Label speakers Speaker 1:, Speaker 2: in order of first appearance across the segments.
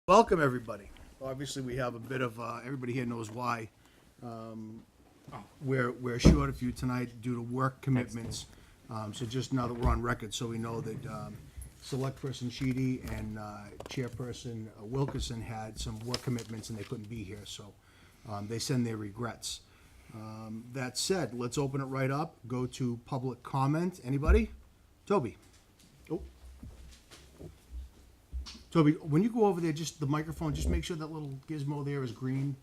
Speaker 1: Welcome, everybody. Obviously, we have a bit of, everybody here knows why. We're short of you tonight due to work commitments. So just now that we're on record, so we know that Selectperson Sheedy and Chairperson Wilkerson had some work commitments and they couldn't be here, so they send their regrets. That said, let's open it right up, go to public comment. Anybody? Toby? Oh. Toby, when you go over there, just the microphone, just make sure that little gizmo there is green.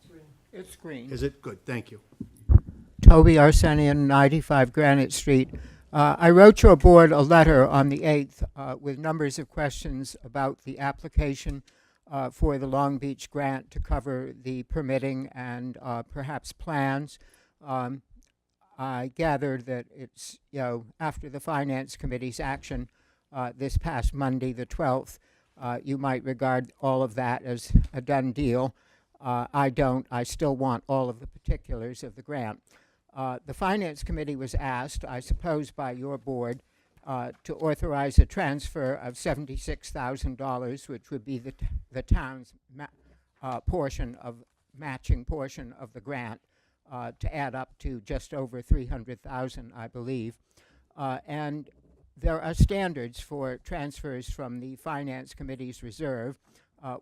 Speaker 2: It's green.
Speaker 1: Is it? Good, thank you.
Speaker 2: Toby Arsenian, 95 Granite Street. I wrote your board a letter on the 8th with numbers of questions about the application for the Long Beach grant to cover the permitting and perhaps plans. I gathered that it's, after the Finance Committee's action this past Monday, the 12th, you might regard all of that as a done deal. I don't. I still want all of the particulars of the grant. The Finance Committee was asked, I suppose by your board, to authorize a transfer of $76,000, which would be the town's matching portion of the grant, to add up to just over $300,000, I believe. And there are standards for transfers from the Finance Committee's reserve.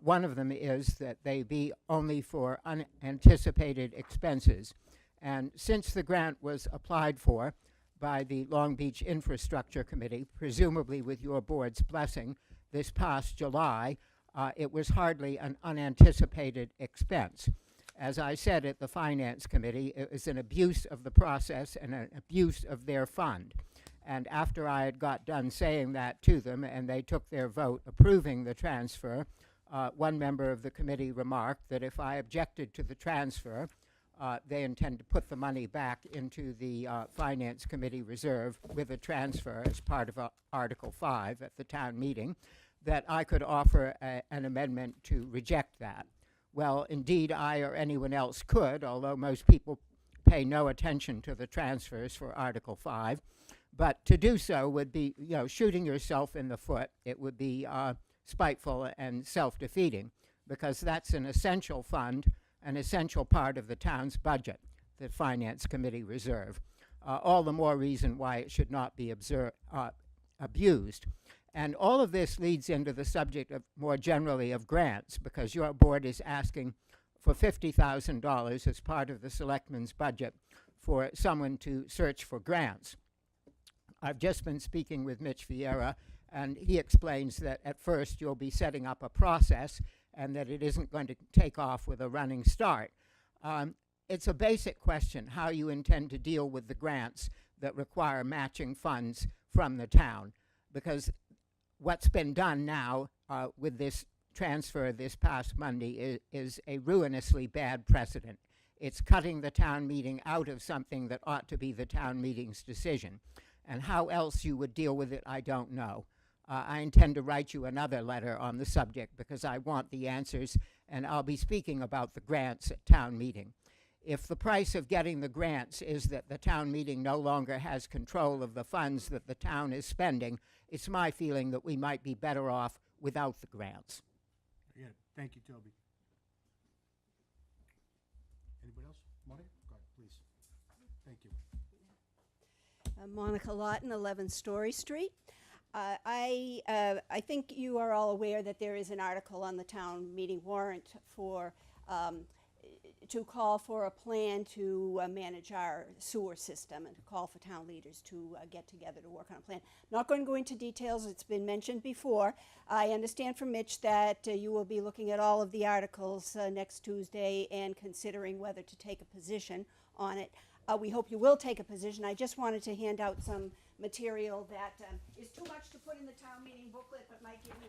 Speaker 2: One of them is that they be only for unanticipated expenses. And since the grant was applied for by the Long Beach Infrastructure Committee, presumably with your board's blessing, this past July, it was hardly an unanticipated expense. As I said at the Finance Committee, it was an abuse of the process and an abuse of their fund. And after I had got done saying that to them and they took their vote approving the transfer, one member of the committee remarked that if I objected to the transfer, they intend to put the money back into the Finance Committee reserve with a transfer as part of Article 5 at the town meeting, that I could offer an amendment to reject that. Well, indeed, I or anyone else could, although most people pay no attention to the transfers for Article 5. But to do so would be, shooting yourself in the foot. It would be spiteful and self-defeating, because that's an essential fund, an essential part of the town's budget, the Finance Committee reserve. All the more reason why it should not be abused. And all of this leads into the subject of, more generally, of grants, because your board is asking for $50,000 as part of the Selectmen's budget for someone to search for grants. I've just been speaking with Mitch Vieira, and he explains that at first you'll be setting up a process and that it isn't going to take off with a running start. It's a basic question how you intend to deal with the grants that require matching funds from the town, because what's been done now with this transfer this past Monday is a ruinously bad precedent. It's cutting the town meeting out of something that ought to be the town meeting's decision. And how else you would deal with it, I don't know. I intend to write you another letter on the subject because I want the answers, and I'll be speaking about the grants at town meeting. If the price of getting the grants is that the town meeting no longer has control of the funds that the town is spending, it's my feeling that we might be better off without the grants.
Speaker 1: Yeah, thank you, Toby. Anybody else? Monica? Go ahead, please. Thank you.
Speaker 3: Monica Lawton, 11 Story Street. I think you are all aware that there is an article on the town meeting warrant for to call for a plan to manage our sewer system and to call for town leaders to get together to work on a plan. Not going to go into details, it's been mentioned before. I understand from Mitch that you will be looking at all of the articles next Tuesday and considering whether to take a position on it. We hope you will take a position. I just wanted to hand out some material that is too much to put in the town meeting booklet, but might give you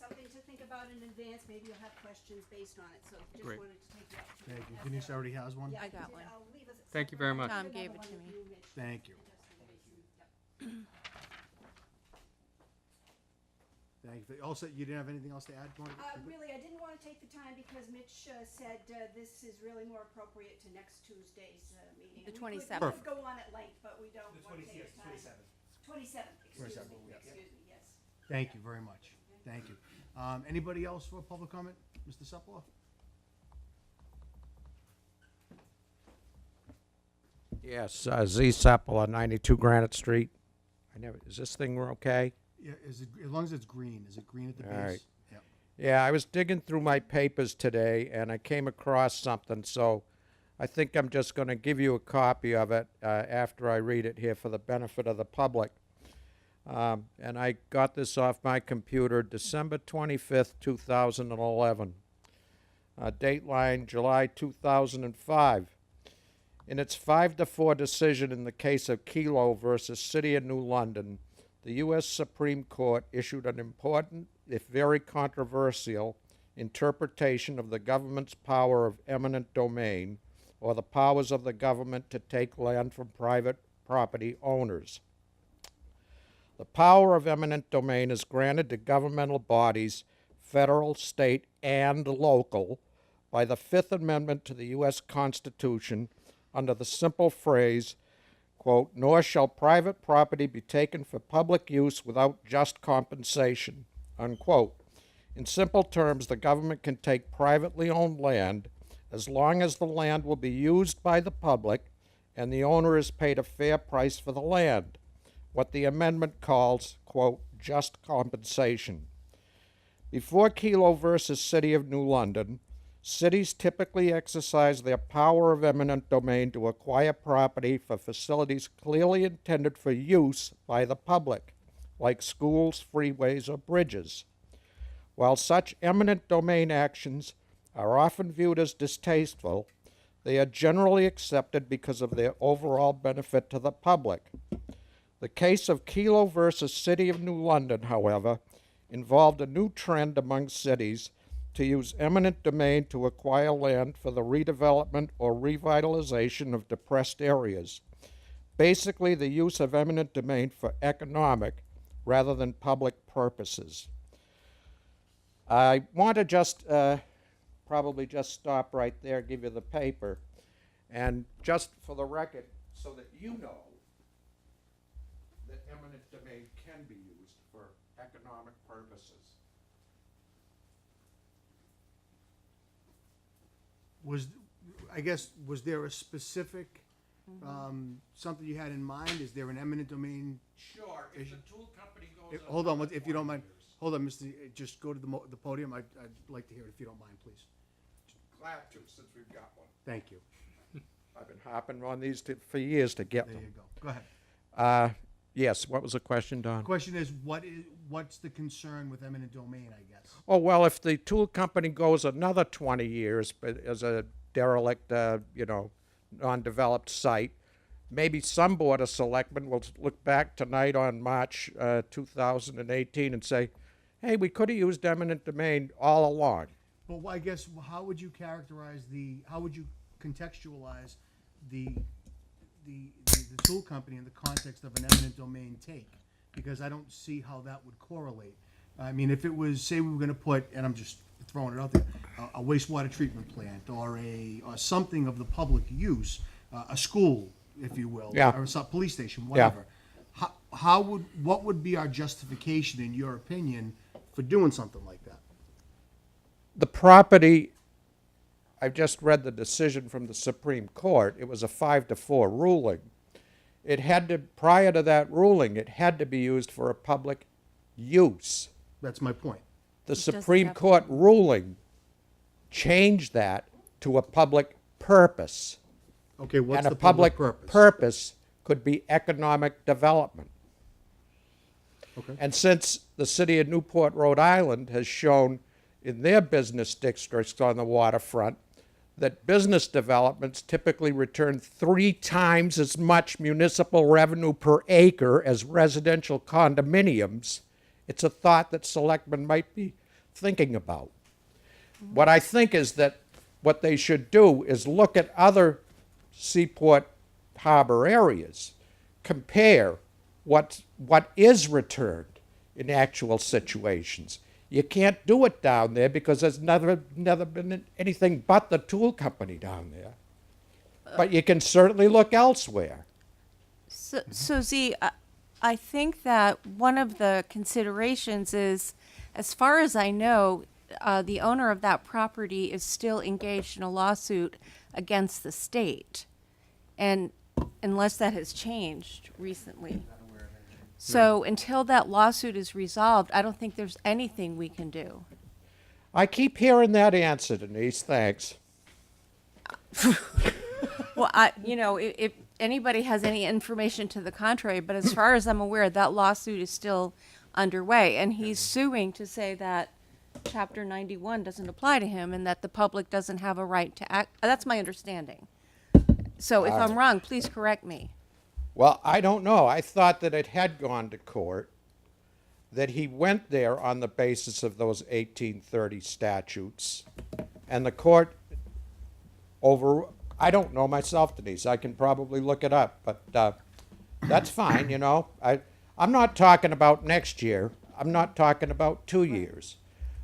Speaker 3: something to think about in advance. Maybe you'll have questions based on it. So just
Speaker 4: Great.
Speaker 3: wanted to take the opportunity.
Speaker 1: Thank you. Denise already has one?
Speaker 3: Yeah,
Speaker 5: I got one.
Speaker 3: I'll leave a
Speaker 4: Thank you very much.
Speaker 5: Tom gave it to me.
Speaker 1: Thank you. Thank you. Also, you didn't have anything else to add, Monica?
Speaker 3: Really, I didn't want to take the time because Mitch said this is really more appropriate to next Tuesday's meeting.
Speaker 5: The
Speaker 3: We
Speaker 5: 27th.
Speaker 3: could go on at length, but we don't want to take the time. 27th, excuse
Speaker 1: 27th,
Speaker 3: me,
Speaker 1: yeah.
Speaker 3: excuse me, yes.
Speaker 1: Thank you very much. Thank you. Anybody else for a public comment? Mr. Sepula?
Speaker 4: Yes, Z Sepula, 92 Granite Street. Is this thing okay?
Speaker 1: Yeah, as long as it's green. Is it green at the base?
Speaker 4: All right.
Speaker 1: Yeah.
Speaker 4: Yeah, I was digging through my papers today, and I came across something, so I think I'm just going to give you a copy of it after I read it here for the benefit of the public. And I got this off my computer December 25th, 2011. Dateline July 2005. In its 5-4 decision in the case of Kelo versus City of New London, the U.S. Supreme Court issued an important, if very controversial, interpretation of the government's power of eminent domain, or the powers of the government to take land from private property owners. The power of eminent domain is granted to governmental bodies, federal, state, and local, by the Fifth Amendment to the U.S. Constitution under the simple phrase, quote, "Nor shall private property be taken for public use without just compensation," unquote. In simple terms, the government can take privately owned land as long as the land will be used by the public and the owner is paid a fair price for the land, what the amendment calls, quote, "just compensation." Before Kelo versus City of New London, cities typically exercise their power of eminent domain to acquire property for facilities clearly intended for use by the public, like schools, freeways, or bridges. While such eminent domain actions are often viewed as distasteful, they are generally accepted because of their overall benefit to the public. The case of Kelo versus City of New London, however, involved a new trend among cities to use eminent domain to acquire land for the redevelopment or revitalization of depressed areas. Basically, the use of eminent domain for economic rather than public purposes. I want to just probably just stop right there, give you the paper, and just for the record, so that you know that eminent domain can be used for economic purposes.
Speaker 1: Was there a specific, something you had in mind? Is there an eminent domain?
Speaker 4: Sure, if the tool company goes
Speaker 1: Hold on,
Speaker 4: another
Speaker 1: if you don't mind.
Speaker 4: 20 years.
Speaker 1: Hold on, just go to the podium. I'd like to hear it if you don't mind, please.
Speaker 4: Glad to, since we've got one.
Speaker 1: Thank you.
Speaker 4: I've been hopping on these for years to get
Speaker 1: There
Speaker 4: them.
Speaker 1: you go. Go ahead.
Speaker 4: Yes, what was the question, Don?
Speaker 1: The question is, what's the concern with eminent domain, I guess?
Speaker 4: Oh, well, if the tool company goes another 20 years but as a derelict, non-developed site, maybe some Board of Selectmen will look back tonight on March 2018 and say, hey, we could have used eminent domain all along.
Speaker 1: Well, I guess, how would you contextualize the tool company in the context of an eminent domain take? Because I don't see how that would correlate. I mean, if it was, say we were gonna put, and I'm just throwing it out there, a wastewater treatment plant or something of the public use, a school, if you will,
Speaker 4: Yeah.
Speaker 1: or some police station,
Speaker 4: Yeah.
Speaker 1: whatever. What would be our justification, in your opinion, for doing something like that?
Speaker 4: The property, I've just read the decision from the Supreme Court. It was a 5-4 ruling. It had to, prior to that ruling, it had to be used for a public use.
Speaker 1: That's my point.
Speaker 4: The Supreme Court ruling changed that to a public purpose.
Speaker 1: Okay, what's
Speaker 4: And a
Speaker 1: the public purpose?
Speaker 4: purpose could be economic development.
Speaker 1: Okay.
Speaker 4: And since the city of Newport, Rhode Island has shown in their business districts on the waterfront that business developments typically return 3 times as much municipal revenue per acre as residential condominiums, it's a thought that selectmen might be thinking about. What I think is that what they should do is look at other seaport harbor areas, compare what is returned in actual situations. You can't do it down there because there's never been anything but the tool company down there. But you can certainly look elsewhere.
Speaker 5: So Z, I think that one of the considerations is As far as I know, the owner of that property is still engaged in a lawsuit against the state, and unless that has changed recently. So until that lawsuit is resolved, I don't think there's anything we can do.
Speaker 4: I keep hearing that answer, Denise, thanks.
Speaker 5: Well, if anybody has any information to the contrary, but as far as I'm aware, that lawsuit is still underway, and he's suing to say that Chapter 91 doesn't apply to him and that the public doesn't have a right to act. That's my understanding. So if I'm wrong, please correct me.
Speaker 4: Well, I don't know. I thought that it had gone to court, that he went there on the basis of those 1830 statutes, and the court I don't know myself, Denise. I can probably look it up, but that's fine, you know. I'm not talking about next year. I'm not talking about 2 years.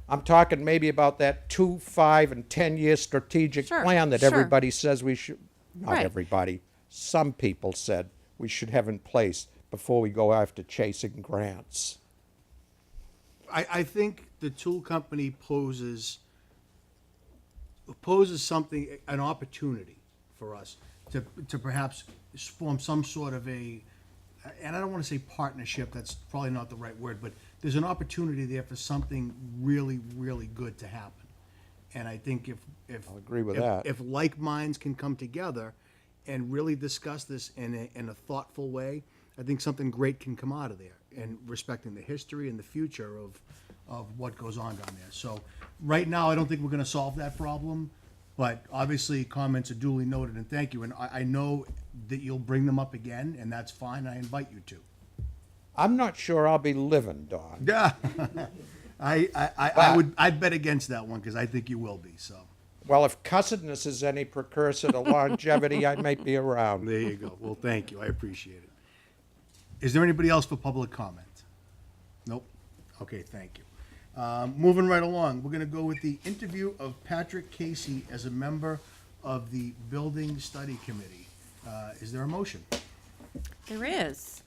Speaker 4: I'm talking maybe about that 2, 5, and 10-year strategic
Speaker 5: Sure,
Speaker 4: plan that
Speaker 5: sure.
Speaker 4: everybody says we should, not
Speaker 5: Right.
Speaker 4: everybody, some people said we should have in place before we go after chasing grants.
Speaker 1: I think the tool company poses something, an opportunity for us to perhaps form some sort of a, and I don't want to say partnership, that's probably not the right word, but there's an opportunity there for something really, really good to happen. And I think if
Speaker 4: I'll agree with
Speaker 1: if-
Speaker 4: that.
Speaker 1: If like minds can come together and really discuss this in a thoughtful way, I think something great can come out of there, and respecting the history and the future of what goes on down there. So right now, I don't think we're gonna solve that problem, but obviously, comments are duly noted, and thank you. And I know that you'll bring them up again, and that's fine, I invite you to.
Speaker 4: I'm not sure I'll be living, Don.
Speaker 1: Yeah. I'd bet against that one, because I think you will be, so.
Speaker 4: Well, if cussedness is any precursor to longevity, I might be around.
Speaker 1: There you go. Well, thank you. I appreciate it. Is there anybody else for public comment? Nope. Okay, thank you. Moving right along, we're gonna go with the interview of Patrick Casey as a member of the Building Study Committee. Is there a motion?
Speaker 5: There is.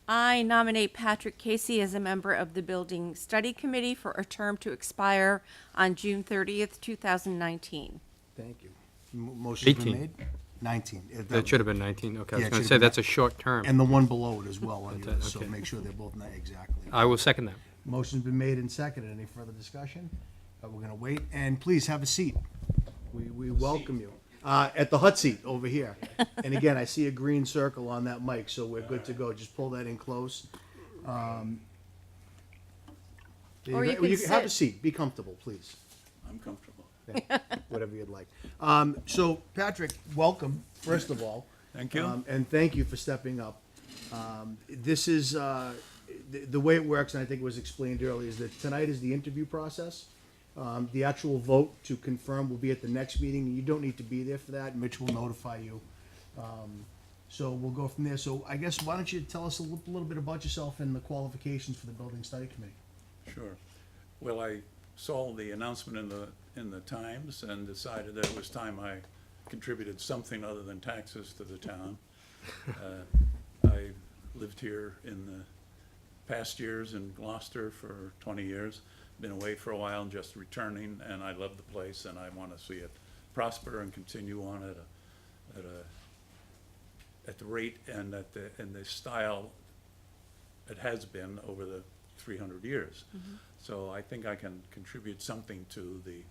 Speaker 5: I nominate Patrick Casey as a member of the Building Study Committee for a term to expire on June 30th, 2019.
Speaker 1: Thank you. Motion's been
Speaker 6: 18.
Speaker 1: made? 19.
Speaker 6: That should have been 19, okay. I
Speaker 1: Yeah,
Speaker 6: was
Speaker 1: it
Speaker 6: going to
Speaker 1: should've
Speaker 6: say,
Speaker 1: been
Speaker 6: that's a short term.
Speaker 1: And the one below it as well on
Speaker 6: That's
Speaker 1: yours,
Speaker 6: it,
Speaker 1: so
Speaker 6: okay.
Speaker 1: make sure they're both not exactly.
Speaker 6: I will second that.
Speaker 1: Motion's been made and seconded. Any further discussion? We're gonna wait, and please have a seat. We welcome you. At the hot seat over here. And again, I see a green circle on that mic, so we're good to go. Just pull that in close. There
Speaker 5: Or
Speaker 1: go.
Speaker 5: you can
Speaker 1: Have a
Speaker 5: sit.
Speaker 1: seat. Be comfortable, please.
Speaker 7: I'm comfortable.
Speaker 1: Whatever you'd like. So Patrick, welcome, first of all.
Speaker 7: Thank you.
Speaker 1: And thank you for stepping up. This is, the way it works, and I think it was explained earlier, is that tonight is the interview process. The actual vote to confirm will be at the next meeting, and you don't need to be there for that. Mitch will notify you. So we'll go from there. So I guess, why don't you tell us a little bit about yourself and the qualifications for the Building Study Committee?
Speaker 7: Sure. Well, I saw the announcement in the Times and decided that it was time I contributed something other than taxes to the town. I lived here in the past years in Gloucester for 20 years. Been away for a while and just returning, and I love the place, and I want to see it prosper and continue on at the rate and in the style it has been over the 300 years. So I think I can contribute something to the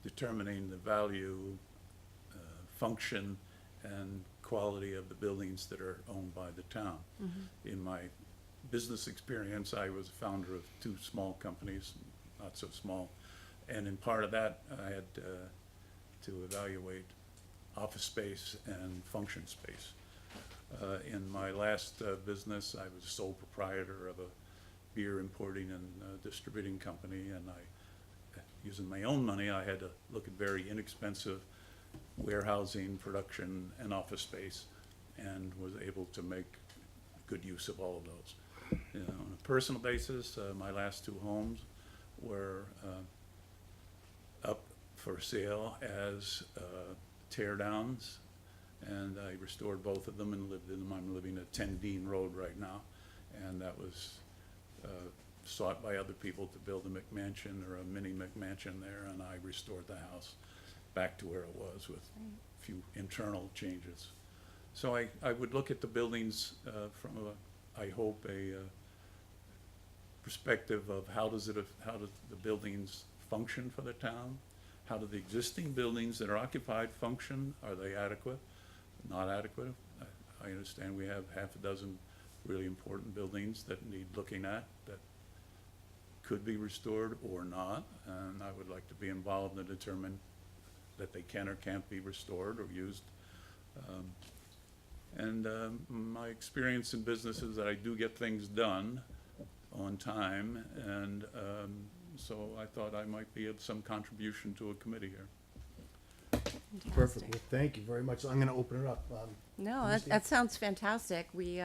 Speaker 7: determining the value, function, and quality of the buildings that are owned by the town. In my business experience, I was a founder of 2 small companies, not so small, and in part of that, I had to evaluate office space and function space. In my last business, I was sole proprietor of a beer importing and distributing company, and using my own money, I had to look at very inexpensive warehousing, production, and office space, and was able to make good use of all of those. You know, on a personal basis, my last 2 homes were up for sale as tear downs, and I restored both of them and lived in them. I'm living at 10 Dean Road right now, and that was sought by other people to build a McMansion or a mini McMansion there, and I restored the house back to where it was with a few internal changes. So I would look at the buildings from I hope, a perspective of how do the buildings function for the town? How do the existing buildings that are occupied function? Are they adequate? Not adequate? I understand we have half a dozen really important buildings that need looking at, that could be restored or not, and I would like to be involved and determine that they can or can't be restored or used. My experience in business is that I do get things done on time, and so I thought I might be of some contribution to a committee here.
Speaker 1: Perfect. Well, thank you very much. I'm gonna open it up.
Speaker 5: No,
Speaker 1: Christine?
Speaker 5: that sounds fantastic. We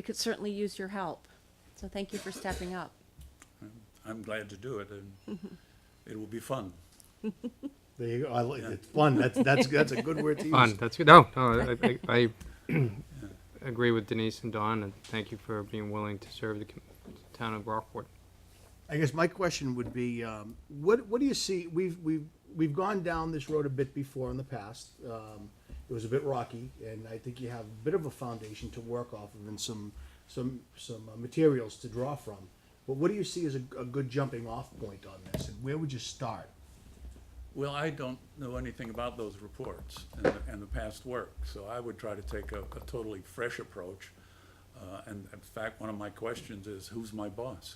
Speaker 5: could certainly use your help. So thank you for stepping up.
Speaker 7: I'm glad to do it, and it will be fun.
Speaker 1: There you go. It's fun. That's a good word to use.
Speaker 6: Fun, that's good. No, I agree with Denise and Don, and thank you for being willing to serve the town of Rockport.
Speaker 1: I guess my question would be, what do you see? We've gone down this road a bit before in the past. It was a bit rocky, and I think you have a bit of a foundation to work off of and some materials to draw from. But what do you see as a good jumping off point on this, and where would you start?
Speaker 7: Well, I don't know anything about those reports and the past work, so I would try to take a totally fresh approach. And in fact, one of my questions is, who's my boss?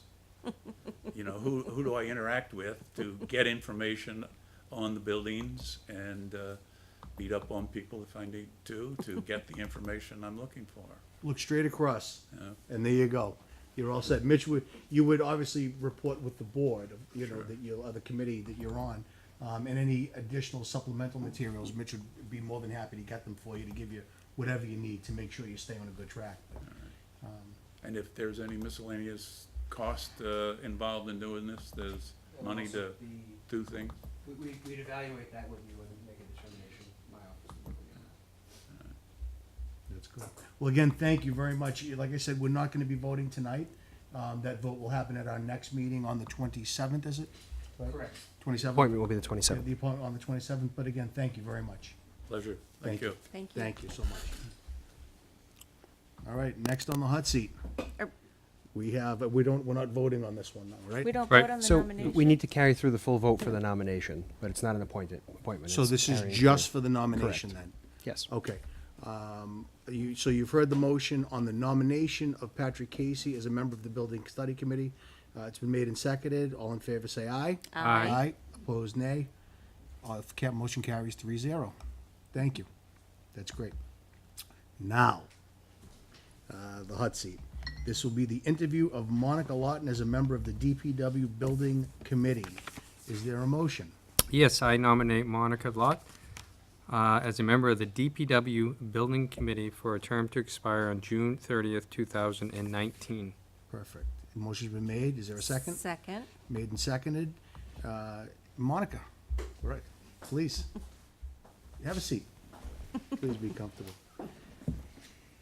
Speaker 7: You know, who do I interact with to get information on the buildings and beat up on people if I need to get the information I'm looking for?
Speaker 1: Look straight across,
Speaker 7: Yeah.
Speaker 1: and there you go. You're all set. Mitch, you would obviously report with the board, you know,
Speaker 7: Sure.
Speaker 1: the committee that you're on. And any additional supplemental materials, Mitch would be more than happy to get them for you, to give you whatever you need to make sure you stay on a good track.
Speaker 7: And if there's any miscellaneous cost involved in doing this, there's money to do things.
Speaker 8: We'd evaluate that with you and make a determination, my office would work on that.
Speaker 1: That's good. Well, again, thank you very much. Like I said, we're not gonna be voting tonight. That vote will happen at our next meeting on the 27th, is it? Right?
Speaker 8: Correct.
Speaker 1: 27th?
Speaker 8: Appointment will be the
Speaker 1: Yeah,
Speaker 8: 27th.
Speaker 1: the appointment on the 27th, but again, thank you very much.
Speaker 7: Pleasure.
Speaker 1: Thank
Speaker 7: Thank you.
Speaker 5: Thank you.
Speaker 1: Thank you so much. All right, next on the hot seat.
Speaker 5: Er-
Speaker 1: We're not voting on this one now, right?
Speaker 5: We don't
Speaker 6: Right.
Speaker 5: vote on the
Speaker 8: So
Speaker 5: nomination.
Speaker 8: we need to carry through the full vote for the nomination, but it's not an appointment.
Speaker 1: So
Speaker 8: It's
Speaker 1: this is
Speaker 8: carrying
Speaker 1: just
Speaker 8: through.
Speaker 1: for the nomination
Speaker 8: Correct.
Speaker 1: then?
Speaker 8: Yes.
Speaker 1: Okay. So you've heard the motion on the nomination of Patrick Casey as a member of the Building Study Committee. It's been made and seconded. All in favor, say aye.
Speaker 6: Aye.
Speaker 1: Aye. Opposed, nay. Motion carries 3-0. Thank you. That's great. Now, the hot seat. This will be the interview of Monica Lawton as a member of the DPW Building Committee. Is there a motion?
Speaker 6: Yes, I nominate Monica Lott as a member of the DPW Building Committee for a term to expire on June 30th, 2019.
Speaker 1: Perfect. The motion's been made. Is there a second?
Speaker 5: Second.
Speaker 1: Made and seconded. Monica, right, please. Have a seat. Please be comfortable.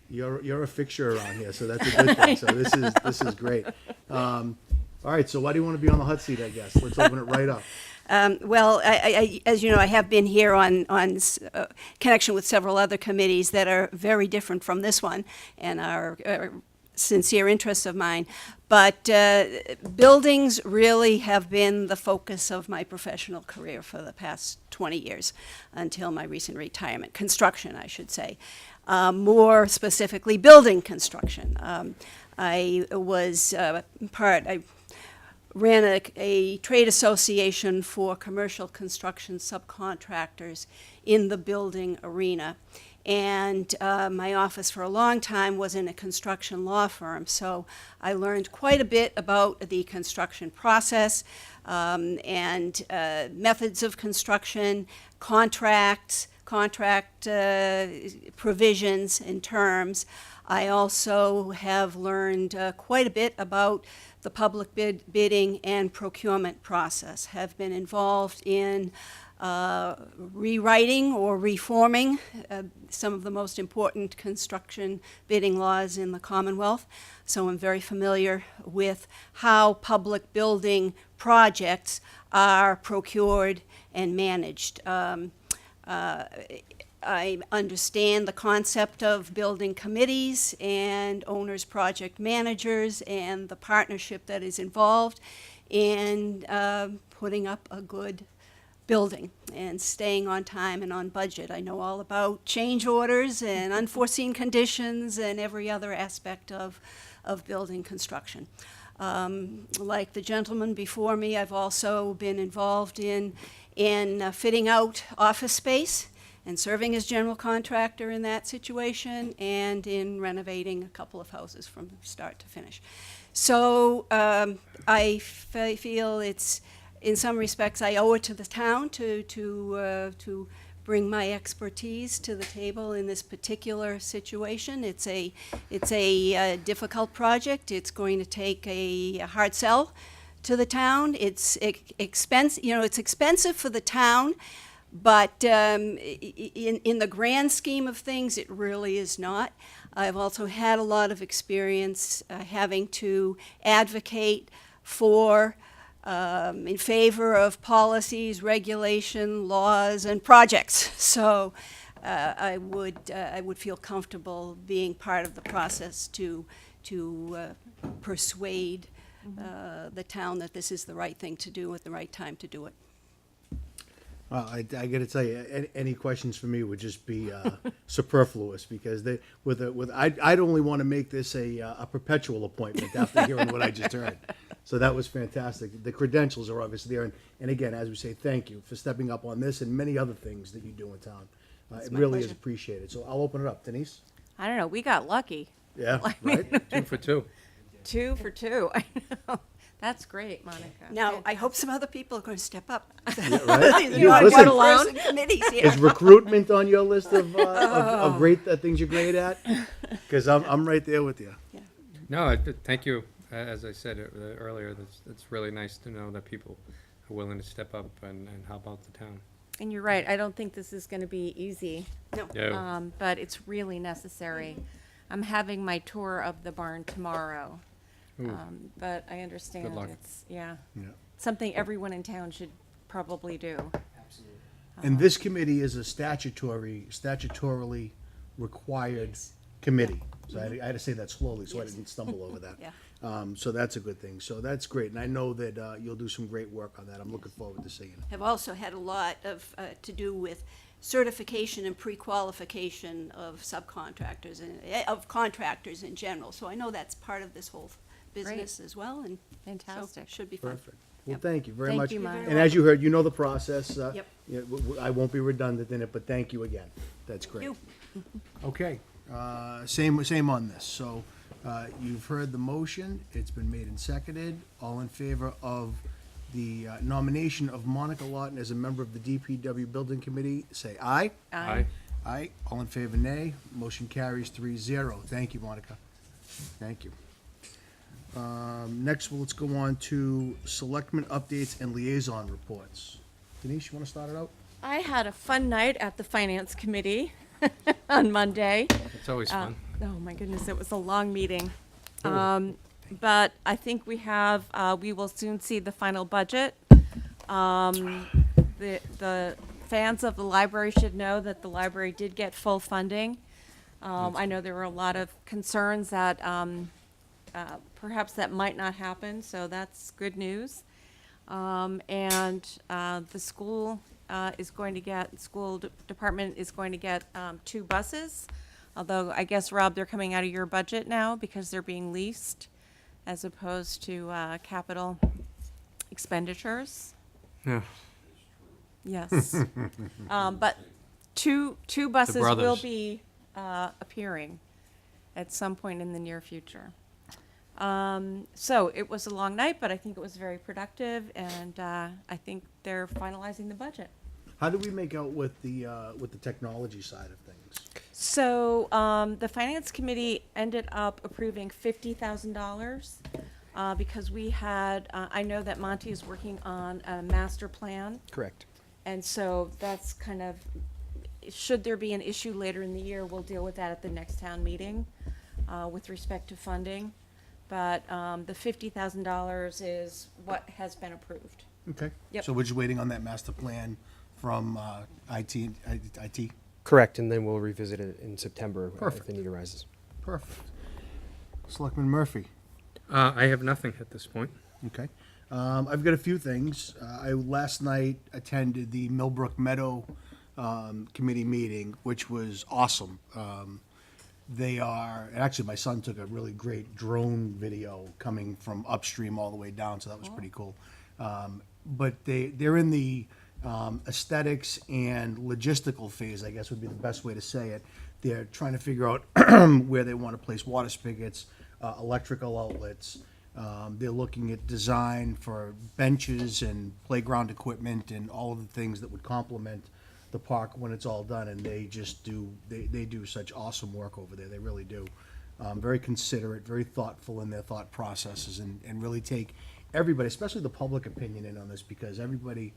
Speaker 1: You're a fixture around here, so that's a good thing. So this is great. All right, so why do you want to be on the hot seat, I guess? Let's open it right up.
Speaker 3: Well, as you know, I have been here on connection with several other committees that are very different from this one and are sincere interests of mine. But buildings really have been the focus of my professional career for the past 20 years until my recent retirement. Construction, I should say. More specifically, building construction. I ran a trade association for commercial construction subcontractors in the building arena. And my office for a long time was in a construction law firm, so I learned quite a bit about the construction process and methods of construction, contract provisions and terms. I also have learned quite a bit about the public bidding and procurement process, have been involved in rewriting or reforming some of the most important construction bidding laws in the Commonwealth. So I'm very familiar with how public building projects are procured and managed. I understand the concept of building committees and owners, project managers, and the partnership that is involved in putting up a good building and staying on time and on budget. I know all about change orders and unforeseen conditions and every other aspect of building construction. Like the gentleman before me, I've also been involved in fitting out office space and serving as general contractor in that situation, and in renovating a couple of houses from start to finish. So I feel it's, in some respects, I owe it to the town to bring my expertise to the table in this particular situation. It's a difficult project. It's going to take a hard sell to the town. It's expensive. You know, it's expensive for the town. But in the grand scheme of things, it really is not. I've also had a lot of experience having to advocate for, in favor of policies, regulation, laws, and projects. So I would feel comfortable being part of the process to persuade the town that this is the right thing to do at the right time to do it.
Speaker 1: Well, I got to tell you, any questions for me would just be superfluous, because I'd only want to make this a perpetual appointment after hearing what I just heard. So that was fantastic. The credentials are obviously there, and again, as we say, thank you for stepping up on this and many other things that you do in town. It
Speaker 3: my
Speaker 1: really is
Speaker 3: pleasure.
Speaker 1: appreciated. So I'll open it up, Denise.
Speaker 5: I don't know, we got lucky.
Speaker 1: Yeah, right.
Speaker 6: 2 for 2.
Speaker 5: 2 for 2, I know. That's great, Monica.
Speaker 3: Now, I hope some other people are going to step up.
Speaker 1: Right?
Speaker 3: These are
Speaker 1: You-
Speaker 3: not
Speaker 1: listen,
Speaker 3: one-person committees here.
Speaker 1: Is recruitment on your list of great things you're great at? Because I'm right there with you.
Speaker 6: No, thank you. As I said earlier, it's really nice to know that people are willing to step up and help out the town.
Speaker 5: And you're right, I don't think this is going to be easy,
Speaker 3: No.
Speaker 6: Yeah.
Speaker 5: but it's really necessary. I'm having my tour of the barn tomorrow,
Speaker 6: Ooh.
Speaker 5: but I understand
Speaker 6: luck.
Speaker 5: it's, yeah,
Speaker 1: Yeah.
Speaker 5: something everyone in town should probably do.
Speaker 8: Absolutely.
Speaker 1: And this committee is a statutorily required committee. So I had to say that slowly so I
Speaker 3: Yes.
Speaker 1: didn't stumble over that.
Speaker 3: Yeah.
Speaker 1: So that's a good thing. So that's great. And I know that you'll do some great work on that. I'm looking forward to seeing it.
Speaker 3: Have also had a lot of, to do with certification and pre-qualification of subcontractors and of contractors in general. So I know that's part of this whole business as well, and so
Speaker 5: Fantastic.
Speaker 3: should be fun.
Speaker 1: Perfect. Well,
Speaker 3: Yep.
Speaker 1: thank you very
Speaker 5: Thank
Speaker 1: much.
Speaker 5: you, Mike.
Speaker 1: And as you heard, you know the process.
Speaker 3: Yep.
Speaker 1: I won't be redundant in it, but thank you again. That's great.
Speaker 3: You.
Speaker 1: Okay, same on this. So you've heard the motion. It's been made and seconded. All in favor of the nomination of Monica Lawton as a member of the DPW Building Committee, say aye.
Speaker 6: Aye.
Speaker 1: Aye. All in favor, nay. Motion carries 3-0. Thank you, Monica. Thank you. Next, let's go on to Selectmen updates and liaison reports. Denise, you want to start it out?
Speaker 5: I had a fun night at the Finance Committee on Monday.
Speaker 6: It's always fun.
Speaker 5: Oh my goodness, it was a long meeting. But I think we will soon see the final budget. The fans of the library should know that the library did get full funding. I know there were a lot of concerns that perhaps that might not happen, so that's good news. And the school department is going to get 2 buses. Although I guess, Rob, they're coming out of your budget now because they're being leased as opposed to capital expenditures.
Speaker 6: Yeah.
Speaker 5: Yes. But two buses will
Speaker 6: brothers.
Speaker 5: be appearing at some point in the near future. So it was a long night, but I think it was very productive, and I think they're finalizing the budget.
Speaker 1: How do we make out with the technology side of things?
Speaker 5: So the Finance Committee ended up approving $50,000 because we had, I know that Monty is working on a master plan.
Speaker 8: Correct.
Speaker 5: And so that's kind of, should there be an issue later in the year, we'll deal with that at the next town meeting with respect to funding. But the $50,000 is what has been approved.
Speaker 1: Okay.
Speaker 5: Yep.
Speaker 1: So we're just waiting on that master plan from IT?
Speaker 8: Correct, and then we'll revisit it in September if
Speaker 1: Perfect.
Speaker 8: the need arises.
Speaker 1: Perfect. Selectman Murphy?
Speaker 6: I have nothing at this point.
Speaker 1: Okay. I've got a few things. I last night attended the Millbrook Meadow committee meeting, which was awesome. They are, and actually my son took a really great drone video coming from upstream all the way down, so that was pretty cool. But they're in the aesthetics and logistical phase, I guess would be the best way to say it. They're trying to figure out where they want to place water spigots, electrical outlets. They're looking at design for benches and playground equipment and all of the things that would complement the park when it's all done, and they just do, they do such awesome work over there, they really do. Very considerate, very thoughtful in their thought processes, and really take everybody, especially the public opinion in on this, because everybody,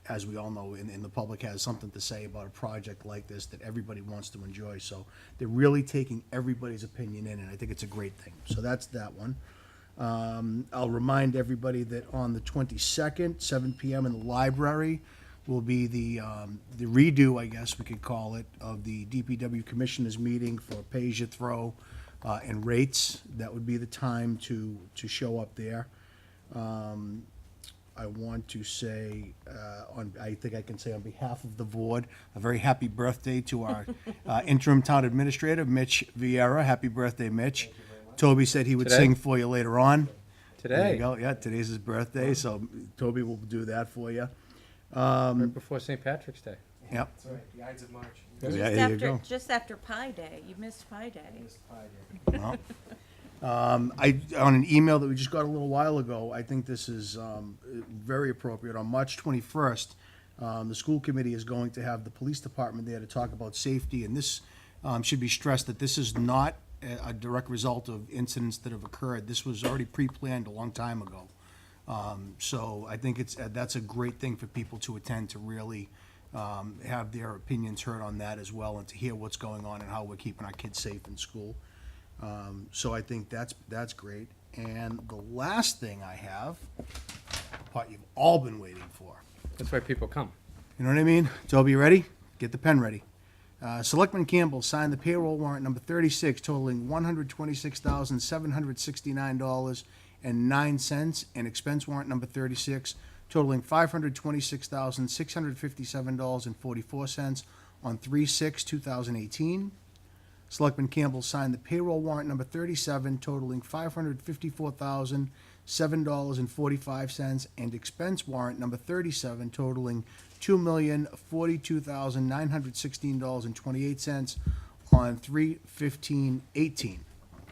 Speaker 1: as we all know, in the public has something to say about a project like this that everybody wants to enjoy, so they're really taking everybody's opinion in, and I think it's a great thing, so that's that one. I'll remind everybody that on the 22nd, 7 PM in the library, will be the redo, I guess we could call it, of the DPW Commissioners meeting for pay-as-you-throw and rates. That would be the time to show up there. I want to say, I think I can say on behalf of the board, a very happy birthday to our interim town administrator, Mitch Vieira. Happy birthday, Mitch. Toby said he would
Speaker 6: Today?
Speaker 1: sing for you later on. There you
Speaker 6: Today,
Speaker 1: go. Yeah, today's his birthday, so Toby will do that for you.
Speaker 6: right before St. Patrick's Day.
Speaker 1: Yep.
Speaker 8: That's right, the Ides of March.
Speaker 1: Yeah,
Speaker 5: Just
Speaker 1: there you
Speaker 5: after,
Speaker 1: go.
Speaker 5: just after Pi Day, you missed Pi Day.
Speaker 1: Well, I, on an email that we just got a little while ago, I think this is very appropriate. On March 21st, the school committee is going to have the police department there to talk about safety, and this should be stressed that this is not a direct result of incidents that have occurred. This was already pre-planned a long time ago. So I think that's a great thing for people to attend, to really have their opinions heard on that as well, and to hear what's going on and how we're keeping our kids safe in school. So I think that's great. And the last thing I have, the part you've all been waiting for.
Speaker 6: That's why people come.
Speaker 1: You know what I mean? Toby, you ready? Get the pen ready. Selectman Campbell signed the payroll warrant number 36 totaling $126,769.09 and expense warrant number 36 totaling $526,657.44 on 3/6/2018. Selectman Campbell signed the payroll warrant number 37 totaling $554,007.45 and expense warrant number 37 totaling $2,042,916.28 on 3/15/18.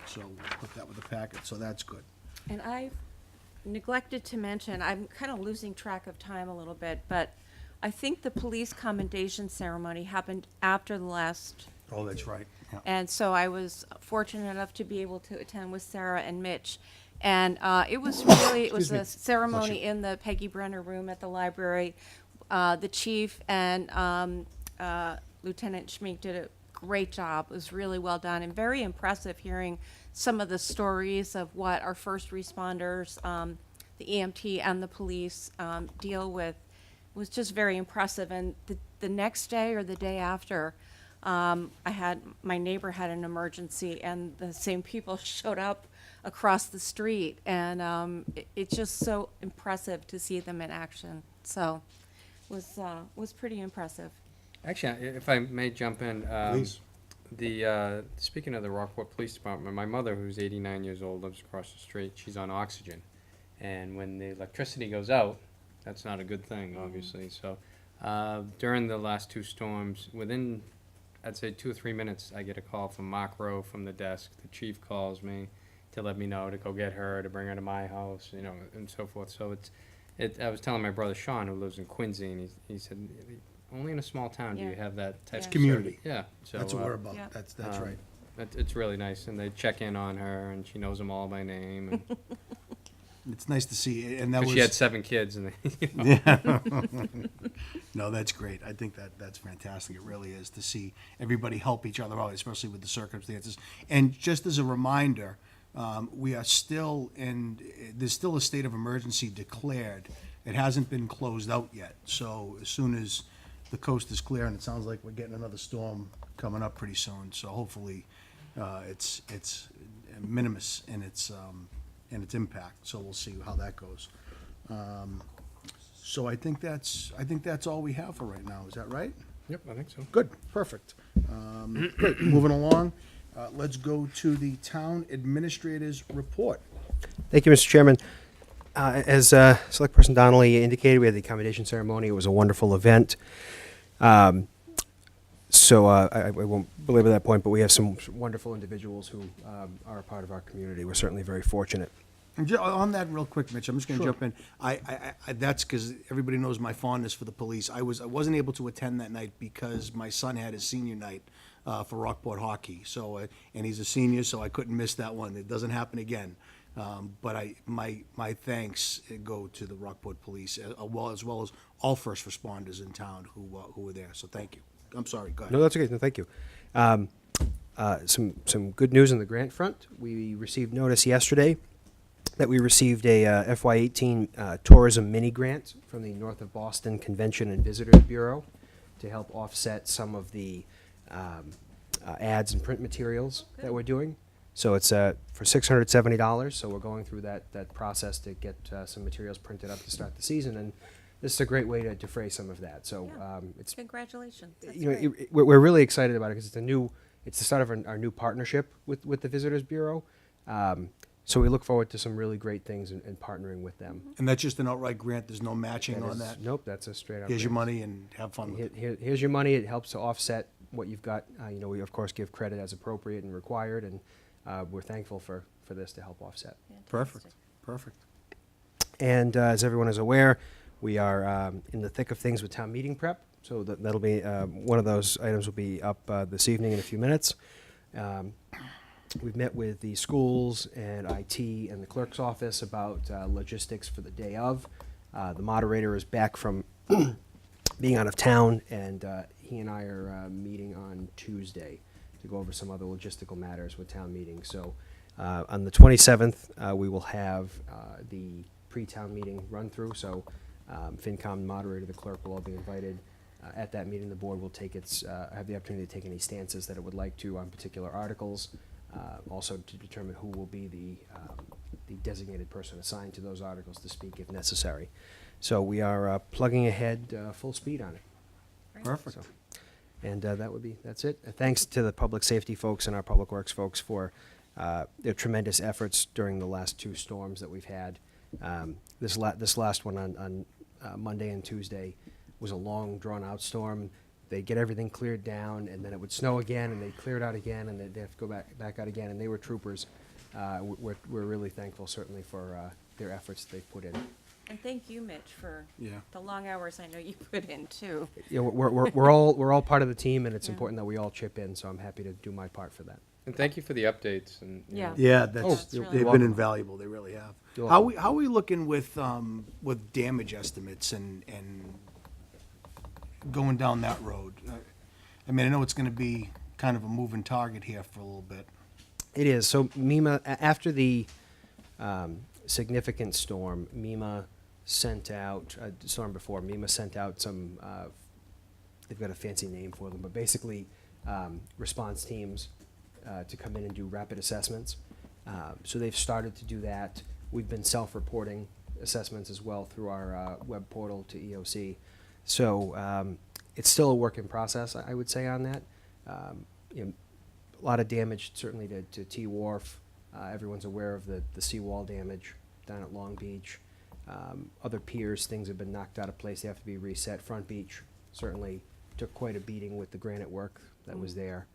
Speaker 1: So we'll put that with the packet, so that's good.
Speaker 5: And I neglected to mention, I'm kind of losing track of time a little bit, but I think the police commendation ceremony happened after the last,
Speaker 1: Oh, that's right. Yeah.
Speaker 5: and so I was fortunate enough to be able to attend with Sarah and Mitch. And it was really, it was
Speaker 1: Excuse me.
Speaker 5: a ceremony
Speaker 1: Bless you.
Speaker 5: in the Peggy Brenner room at the library. The chief and Lieutenant Schmeek did a great job. It was really well done and very impressive hearing some of the stories of what our first responders, the EMT and the police deal with. It was just very impressive. And the next day or the day after, my neighbor had an emergency and the same people showed up across the street. And it's just so impressive to see them in action. So was pretty impressive.
Speaker 6: Actually, if I may jump in.
Speaker 1: Please.
Speaker 6: Speaking of the Rockport Police Department, my mother, who's 89 years old, lives across the street. She's on oxygen. And when the electricity goes out, that's not a good thing, obviously. So during the last two storms, within, I'd say 2 or 3 minutes, I get a call from Mark Rowe from the desk. The chief calls me to let me know to go get her, to bring her to my house, you know, and so forth. So I was telling my brother Sean, who lives in Quincy, and he said, only in a small town do
Speaker 5: Yeah.
Speaker 6: you have that type
Speaker 5: It's
Speaker 6: of
Speaker 1: community.
Speaker 6: service." Yeah. So
Speaker 1: That's what we're about.
Speaker 5: Yeah.
Speaker 1: That's
Speaker 6: um,
Speaker 1: right.
Speaker 6: It's really nice, and they check in on her, and she knows them all by name. And
Speaker 1: It's nice to see, and that
Speaker 6: But
Speaker 1: was.
Speaker 6: she had 7 kids, and they, you know.
Speaker 1: No, that's great. I think that's fantastic. It really is to see everybody help each other out, especially with the circumstances. And just as a reminder, we are still there's still a state of emergency declared. It hasn't been closed out yet. So as soon as the coast is clear, and it sounds like we're getting another storm coming up pretty soon. So hopefully, it's minimus in its impact. So we'll see how that goes. So I think that's all we have for right now. Is that right?
Speaker 6: Yep, I think so.
Speaker 1: Good, perfect. Great, moving along. Let's go to the town administrator's report.
Speaker 8: Thank you, Mr. Chairman. As Select Person Donnelly indicated, we had the accommodation ceremony. It was a wonderful event. So I won't belabor that point, but we have some wonderful individuals who are a part of our community. We're certainly very fortunate.
Speaker 1: And on that real quick, Mitch, I'm just gonna jump in. I that's because everybody knows my fondness for the police. I wasn't able to attend that night because my son had his senior night for Rockport hockey. So, and he's a senior, so I couldn't miss that one. It doesn't happen again. But my thanks go to the Rockport police, as well as all first responders in town who were there. So thank you. I'm sorry, go ahead.
Speaker 8: No, that's okay. No, thank you. Some good news on the grant front. We received notice yesterday that we received a FY18 tourism mini grant from the North of Boston Convention and Visitors Bureau to help offset some of the ads and print materials that we're doing. So it's for $670. So we're going through that process to get some materials printed up to start the season, and this is a great way to defray some of that. So
Speaker 5: Yeah.
Speaker 8: it's
Speaker 5: Congratulations. That's
Speaker 8: you know
Speaker 5: great.
Speaker 8: we're really excited about it because it's the start of our new partnership with the Visitors Bureau. So we look forward to some really great things and partnering with them.
Speaker 1: And that's just an outright grant. There's no matching on that.
Speaker 8: Nope, that's a straight up.
Speaker 1: Here's your
Speaker 8: grant.
Speaker 1: money and have fun with it.
Speaker 8: Here's your money. It helps to offset what you've got. We of course give credit as appropriate and required, and we're thankful for this to help offset.
Speaker 1: Perfect, perfect.
Speaker 8: And as everyone is aware, we are in the thick of things with town meeting prep. So that'll be one of those items will be up this evening in a few minutes. We've met with the schools and IT and the clerk's office about logistics for the day of. The moderator is back from being out of town, and he and I are meeting on Tuesday to go over some other logistical matters with town meetings. So on the 27th, we will have the pre-town meeting run through. So FinCom, moderator, the clerk will all be invited. At that meeting, the board will have the opportunity to take any stances that it would like to on particular articles. Also to determine who will be the designated person assigned to those articles to speak if necessary. So we are plugging ahead full speed on it.
Speaker 1: Perfect.
Speaker 8: So, and that's it. Thanks to the public safety folks and our public works folks for their tremendous efforts during the last 2 storms that we've had. This last one on Monday and Tuesday was a long, drawn-out storm. They'd get everything cleared down, and then it would snow again, and they'd clear it out again, and they'd have to go back out again, and they were troopers. We're really thankful, certainly, for their efforts they've put in.
Speaker 5: And thank you, Mitch, for
Speaker 1: Yeah.
Speaker 5: the long hours I know you put in, too.
Speaker 8: You know, we're all part of the team, and it's
Speaker 5: Yeah.
Speaker 8: important that we all chip in, so I'm happy to do my part for that.
Speaker 6: And thank you for the updates. And you
Speaker 5: Yeah.
Speaker 6: know,
Speaker 1: Yeah,
Speaker 5: that's
Speaker 1: they've
Speaker 5: really
Speaker 1: been
Speaker 8: welcome.
Speaker 1: invaluable. They really have.
Speaker 8: You're
Speaker 1: How
Speaker 8: welcome.
Speaker 1: we looking with damage estimates and going down that road? I mean, I know it's going to be kind of a moving target here for a little bit.
Speaker 8: It is. So MEMA, after the significant storm, MEMA sent out, storm before, MEMA sent out some, they've got a fancy name for them, but basically response teams to come in and do rapid assessments. So they've started to do that. We've been self-reporting assessments as well through our web portal to EOC. So it's still a work in process, I would say, on that. You know, a lot of damage certainly to T Wharf. Everyone's aware of the seawall damage down at Long Beach. Other piers, things have been knocked out of place. They have to be reset. Front Beach certainly took quite a beating with the granite work that was there.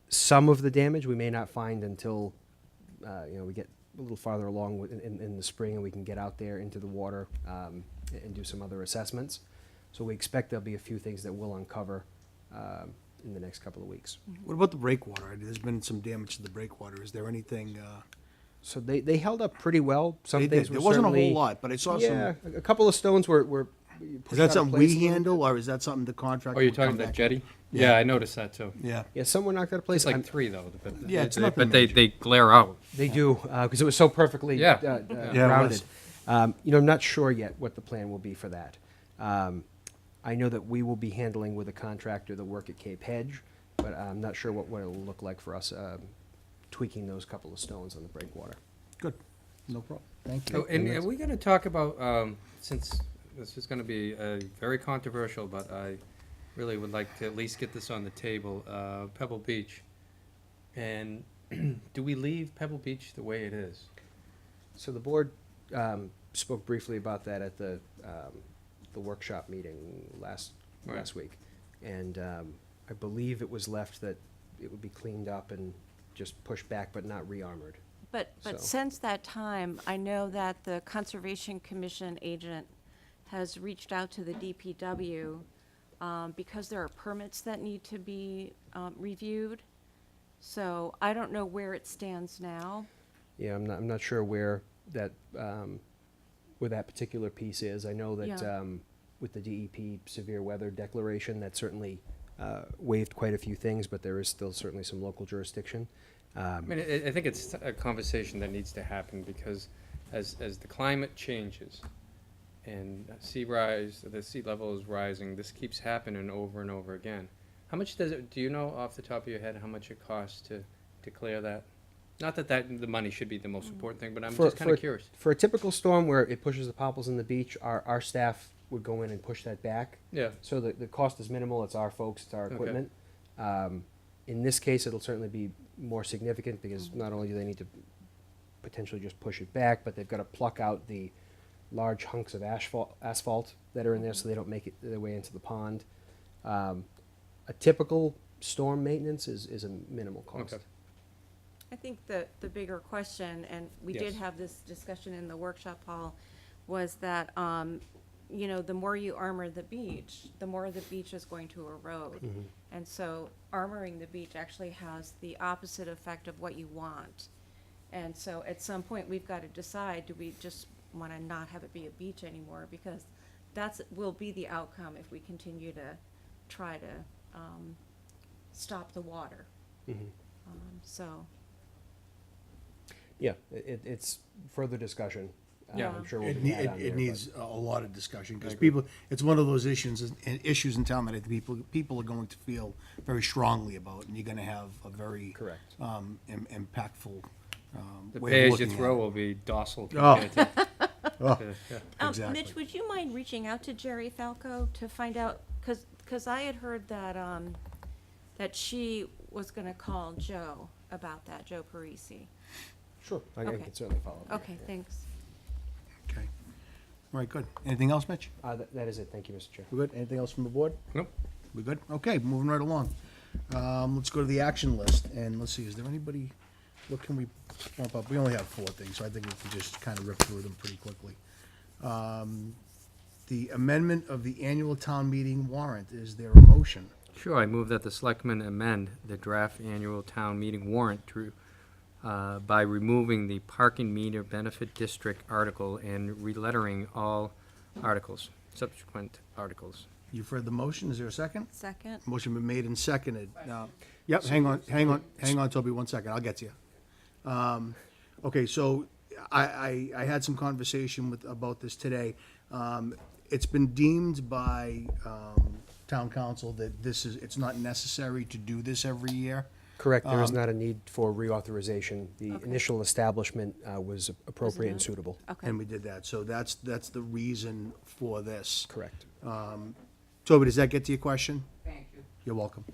Speaker 8: Some of the damage we may not find until we get a little farther along in the spring, and we can get out there into the water and do some other assessments. So we expect there'll be a few things that we'll uncover in the next couple of weeks.
Speaker 1: What about the breakwater? There's been some damage to the breakwater. Is there anything
Speaker 8: So they held up pretty well. Some
Speaker 1: They
Speaker 8: things
Speaker 1: did.
Speaker 8: were
Speaker 1: There wasn't a whole
Speaker 8: certainly-
Speaker 1: lot, but I saw
Speaker 8: Yeah,
Speaker 1: some.
Speaker 8: a couple of stones were
Speaker 1: Is
Speaker 8: pushed out
Speaker 1: that
Speaker 8: of
Speaker 1: something
Speaker 8: place
Speaker 1: we
Speaker 8: a little
Speaker 1: handle,
Speaker 8: bit.
Speaker 1: or is that something the contractor?
Speaker 6: Oh, you're
Speaker 1: would come
Speaker 6: talking the
Speaker 1: back
Speaker 6: jetty?
Speaker 1: and-
Speaker 6: Yeah, I noticed that too.
Speaker 1: Yeah.
Speaker 8: Yeah, some were knocked out of place.
Speaker 6: It's like
Speaker 8: I'm-
Speaker 6: 3 though, but
Speaker 1: Yeah, it's
Speaker 6: they,
Speaker 1: nothing
Speaker 6: but they,
Speaker 1: major.
Speaker 6: they glare out.
Speaker 8: They do, because it was so perfectly
Speaker 6: Yeah.
Speaker 1: Yeah, it
Speaker 8: rounded.
Speaker 1: was.
Speaker 8: I'm not sure yet what the plan will be for that. I know that we will be handling with a contractor the work at Cape Hedge, but I'm not sure what it'll look like for us tweaking those couple of stones on the breakwater.
Speaker 1: Good. No problem. Thank
Speaker 6: Oh,
Speaker 1: you.
Speaker 6: and are we going to talk about, since this is going to be very controversial, but I really would like to at least get this on the table, Pebble Beach. And do we leave Pebble Beach the way it is?
Speaker 8: So the board spoke briefly about that at the workshop meeting last
Speaker 6: Right.
Speaker 8: week, and I believe it was left that it would be cleaned up and just pushed back, but not re-armored.
Speaker 5: But
Speaker 8: So-
Speaker 5: since that time, I know that the Conservation Commission agent has reached out to the DPW because there are permits that need to be reviewed. So I don't know where it stands now.
Speaker 8: Yeah, I'm not sure where that particular piece is. I know that
Speaker 5: Yeah.
Speaker 8: with the DEP severe weather declaration, that certainly waived quite a few things, but there is still certainly some local jurisdiction.
Speaker 6: I mean, I think it's a conversation that needs to happen because as the climate changes and the sea level is rising, this keeps happening over and over again. How much do you know off the top of your head how much it costs to declare that? Not that the money should be the most important thing, but I'm just kind of curious.
Speaker 8: For a typical storm where it pushes the popples in the beach, our staff would go in and push that back.
Speaker 6: Yeah.
Speaker 8: So the cost is minimal. It's our folks, it's our
Speaker 6: Okay.
Speaker 8: equipment. In this case, it'll certainly be more significant because not only do they need to potentially just push it back, but they've got to pluck out the large hunks of asphalt that are in there so they don't make it their way into the pond. A typical storm maintenance is a minimal cost.
Speaker 6: Okay.
Speaker 5: I think the bigger question, and we did
Speaker 8: Yes.
Speaker 5: have this discussion in the workshop hall, was that, the more you armor the beach, the more the beach is going to erode.
Speaker 8: Mm-hmm.
Speaker 5: And so armoring the beach actually has the opposite effect of what you want. And so at some point, we've got to decide, do we just want to not have it be a beach anymore? Because will be the outcome if we continue to try to stop the water.
Speaker 8: Mhm.
Speaker 5: So,
Speaker 8: Yeah, it's further discussion.
Speaker 6: Yeah.
Speaker 8: I'm sure we'll
Speaker 1: It,
Speaker 8: be
Speaker 1: ne-
Speaker 8: had
Speaker 1: it,
Speaker 8: on
Speaker 1: it
Speaker 8: there,
Speaker 1: needs a lot of discussion, because
Speaker 6: agree.
Speaker 1: people, it's one of those issues in town that I think people are going to feel very strongly about, and you're gonna have a very.
Speaker 8: Correct.
Speaker 1: Impactful,
Speaker 6: The
Speaker 1: way of looking at
Speaker 6: pay-as-you-throw
Speaker 1: it.
Speaker 6: will be docile
Speaker 1: Oh.
Speaker 6: compared to.
Speaker 1: Oh,
Speaker 6: Yeah.
Speaker 1: Exactly.
Speaker 5: Mitch, would you mind reaching out to Jerry Falco to find out, because I had heard that, that she was gonna call Joe about that, Joe Parisi.
Speaker 8: Sure, I
Speaker 5: Okay.
Speaker 8: can certainly follow up.
Speaker 5: Okay, thanks.
Speaker 1: Okay. All right, good. Anything else, Mitch?
Speaker 8: That is it. Thank you, Mr. Chair.
Speaker 1: We good? Anything else from the board?
Speaker 6: Nope.
Speaker 1: We good? Okay, moving right along. Let's go to the action list, and let's see, is there anybody, what can we bump up? We only have 4 things, so I think we can just kind of rip through them pretty quickly. The amendment of the annual town meeting warrant, is there a motion?
Speaker 6: Sure, I move that the selectmen amend the draft annual town meeting warrant to, by removing the parking meter benefit district article and relettering all articles, subsequent articles.
Speaker 1: You've heard the motion, is there a second?
Speaker 5: Second?
Speaker 1: Motion been made and seconded. Yep, hang on, Toby, 1 second, I'll get to you. Okay, so I had some conversation about this today. It's been deemed by town council that it's not necessary to do this every year.
Speaker 8: Correct, there is not a need for reauthorization. The
Speaker 5: Okay.
Speaker 8: initial establishment was appropriate and
Speaker 5: enough.
Speaker 8: suitable.
Speaker 5: Okay.
Speaker 1: And we did that, so that's the reason for this.
Speaker 8: Correct.
Speaker 1: Toby, does that get to your question?
Speaker 2: Thank you.
Speaker 1: You're welcome.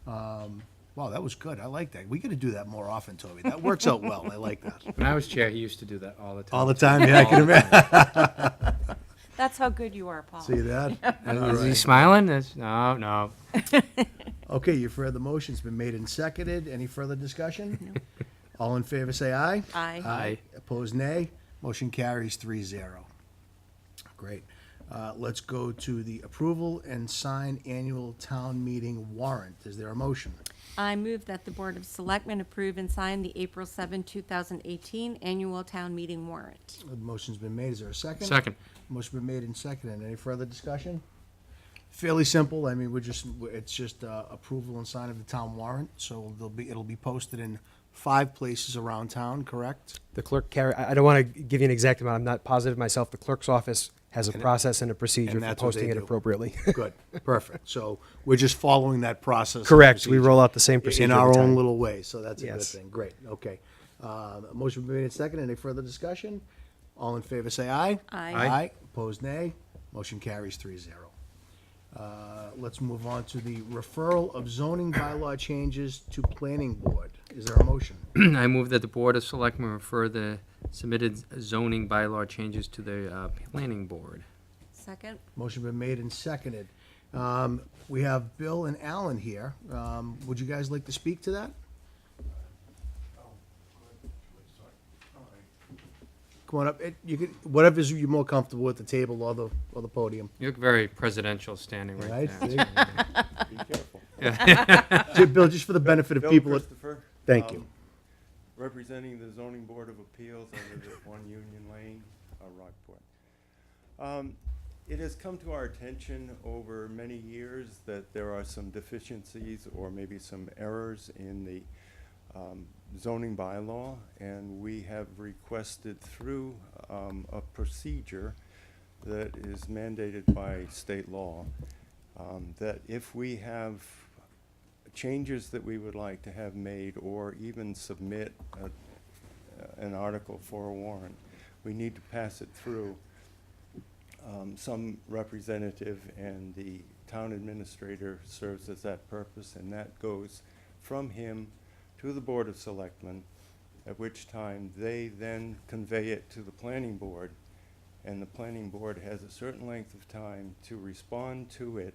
Speaker 1: Wow, that was good, I like that. We gotta do that more often, Toby. That works out well, I like that.
Speaker 6: When I was chair, he used to do that all the time.
Speaker 1: All the time, yeah, I can imagine.
Speaker 5: That's how good you are, Paul.
Speaker 1: See that? All
Speaker 6: Is he
Speaker 1: right.
Speaker 6: smiling? No.
Speaker 1: Okay, you've heard the motion, it's been made and seconded. Any further discussion? All in favor, say aye.
Speaker 5: Aye.
Speaker 6: Aye.
Speaker 1: Opposed, nay. Motion carries 3-0. Great. Let's go to the approval and sign annual town meeting warrant. Is there a motion?
Speaker 5: I move that the Board of Selectmen approve and sign the April 7, 2018 annual town meeting warrant.
Speaker 1: The motion's been made. Is there a second?
Speaker 6: Second.
Speaker 1: Motion been made and seconded. Any further discussion? Fairly simple. I mean, it's just approval and sign of the town warrant. So it'll be posted in 5 places around town, correct?
Speaker 8: The clerk I don't want to give you an exact amount. I'm not positive myself. The clerk's office has a process and a procedure
Speaker 1: and
Speaker 8: for
Speaker 1: that's what they
Speaker 8: posting it
Speaker 1: do.
Speaker 8: appropriately.
Speaker 1: Good, perfect. So we're just following that process. and
Speaker 8: Correct. We
Speaker 1: procedure
Speaker 8: roll out the same procedure
Speaker 1: in our
Speaker 8: every
Speaker 1: own
Speaker 8: time.
Speaker 1: little way, so that's a good
Speaker 8: Yes.
Speaker 1: thing. Great, okay. Motion been made and seconded. Any further discussion? All in favor, say aye.
Speaker 5: Aye.
Speaker 1: Aye. Opposed, nay. Motion carries 3-0. Let's move on to the referral of zoning bylaw changes to planning board. Is there a motion?
Speaker 6: I move that the Board of Selectmen refer the submitted zoning bylaw changes to the planning board.
Speaker 5: Second?
Speaker 1: Motion been made and seconded. We have Bill and Alan here. Would you guys like to speak to that? Come on up. You could, whatever's you're more comfortable with, the table or the podium.
Speaker 6: You look very presidential standing right
Speaker 1: Right?
Speaker 6: there.
Speaker 9: Be careful.
Speaker 1: Bill, just for the benefit of
Speaker 9: Bill
Speaker 1: people.
Speaker 9: Christopher.
Speaker 1: Thank you.
Speaker 9: Representing the Zoning Board of Appeals under the 1 Union Lane, Rockport. It has come to our attention over many years that there are some deficiencies or maybe some errors in the zoning bylaw, and we have requested through a procedure that is mandated by state law that if we have changes that we would like to have made or even submit an article for a warrant, we need to pass it through some representative, and the town administrator serves as that purpose, and that goes from him to the Board of Selectmen, at which time they then convey it to the planning board, and the planning board has a certain length of time to respond to it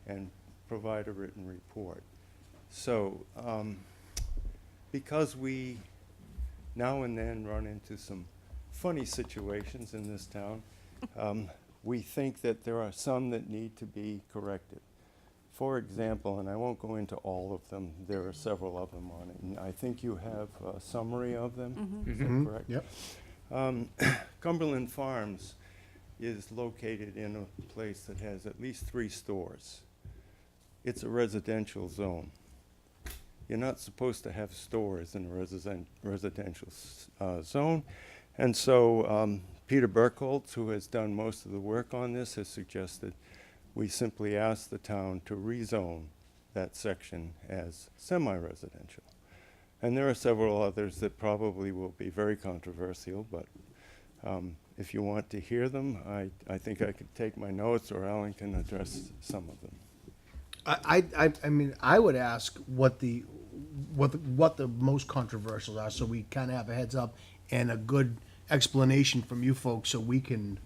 Speaker 9: and provide a written report. So, because we now and then run into some funny situations in this town, we think that there are some that need to be corrected. For example, and I won't go into all of them, there are several of them on it, and I think you have a summary of them, is that correct?
Speaker 1: Yep.
Speaker 9: Cumberland Farms is located in a place that has at least 3 stores. It's a residential zone. You're not supposed to have stores in a residential zone, and so Peter Burkholz, who has done most of the work on this, has suggested we simply ask the town to rezone that section as semi-residential. And there are several others that probably will be very controversial, but if you want to hear them, I think I could take my notes, or Alan can address some of them.
Speaker 1: I mean, I would ask what the most controversial are, so we kind of have a heads up and a good explanation from you folks, so we can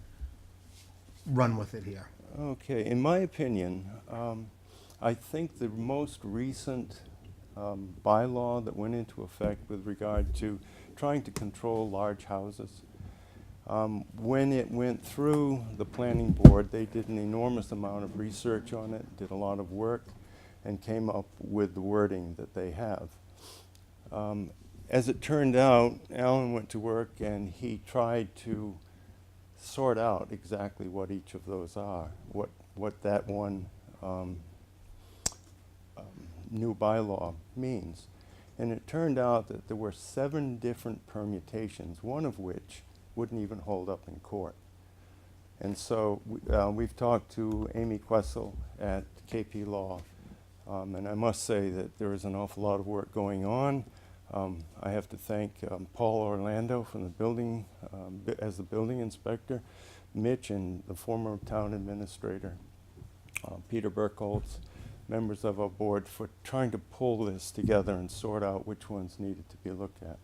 Speaker 1: run with it here.
Speaker 9: Okay, in my opinion, I think the most recent bylaw that went into effect with regard to trying to control large houses, when it went through the planning board, they did an enormous amount of research on it, did a lot of work, and came up with the wording that they have. As it turned out, Alan went to work and he tried to sort out exactly what each of those are, what that one new bylaw means. And it turned out that there were 7 different permutations, one of which wouldn't even hold up in court. And so we've talked to Amy Quessel at KP Law, and I must say that there is an awful lot of work going on. I have to thank Paul Orlando from the building, as the building inspector, Mitch and the former town administrator, Peter Burkholz, members of our board, for trying to pull this together and sort out which ones needed to be looked at.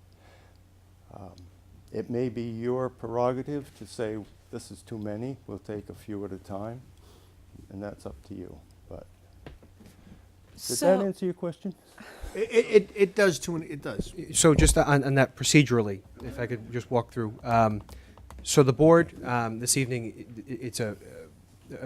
Speaker 9: It may be your prerogative to say this is too many, we'll take a few at a time, and that's up to you. But did that answer your question?
Speaker 1: It does too, it does.
Speaker 8: So just on that procedurally, if I could just walk through. So the board, this evening, it's a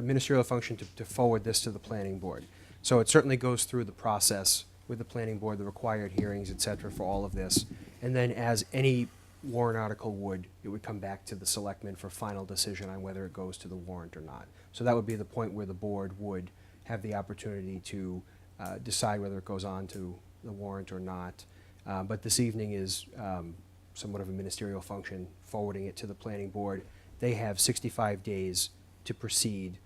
Speaker 8: ministerial function to forward this to the planning board. So it certainly goes through the process with the planning board, the required hearings, et cetera, for all of this. And then as any warrant article would, it would come back to the selectmen for final decision on whether it goes to the warrant or not. So that would be the point where the board would have the opportunity to decide whether it goes on to the warrant or not. But this evening is somewhat of a ministerial function, forwarding it to the planning board. They have 65 days to proceed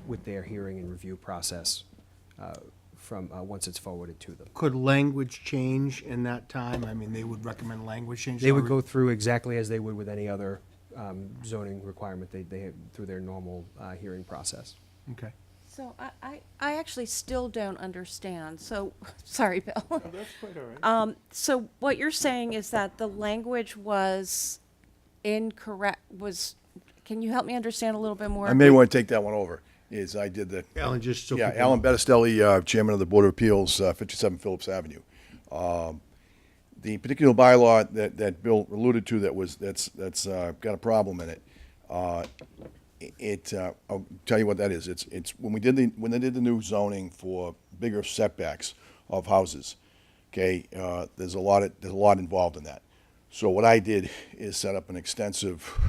Speaker 8: with their hearing and review process from once it's forwarded to them.
Speaker 1: Could language change in that time? I mean, they would recommend language change?
Speaker 8: They would go through exactly as they would with any other zoning requirement they have through their normal hearing process.
Speaker 1: Okay.
Speaker 5: So I actually still don't understand. So, sorry, Bill.
Speaker 7: Oh, that's quite all right.
Speaker 5: So what you're saying is that the language was incorrect, can you help me understand a little bit more?
Speaker 10: I may want to take that one over. I did the.
Speaker 1: Alan, just so
Speaker 10: Yeah,
Speaker 1: people
Speaker 10: Alan
Speaker 1: know.
Speaker 10: Bettistelli, Chairman of the Board of Appeals, 57 Phillips Avenue. The particular bylaw that Bill alluded to that's got a problem in it, I'll tell you what that is. It's when they did the new zoning for bigger setbacks of houses, okay, there's a lot involved in that. So what I did is set up an extensive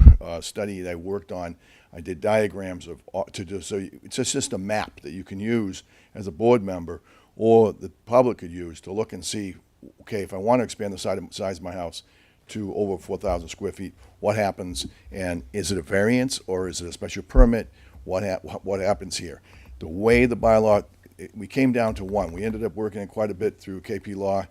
Speaker 10: study that I worked on. I did diagrams it's just a map that you can use as a board member or the public could use to look and see, okay, if I want to expand the size of my house to over 4,000 square feet, what happens, and is it a variance or is it a special permit? What happens here? The way the bylaw, we came down to one. We ended up working it quite a bit through KP Law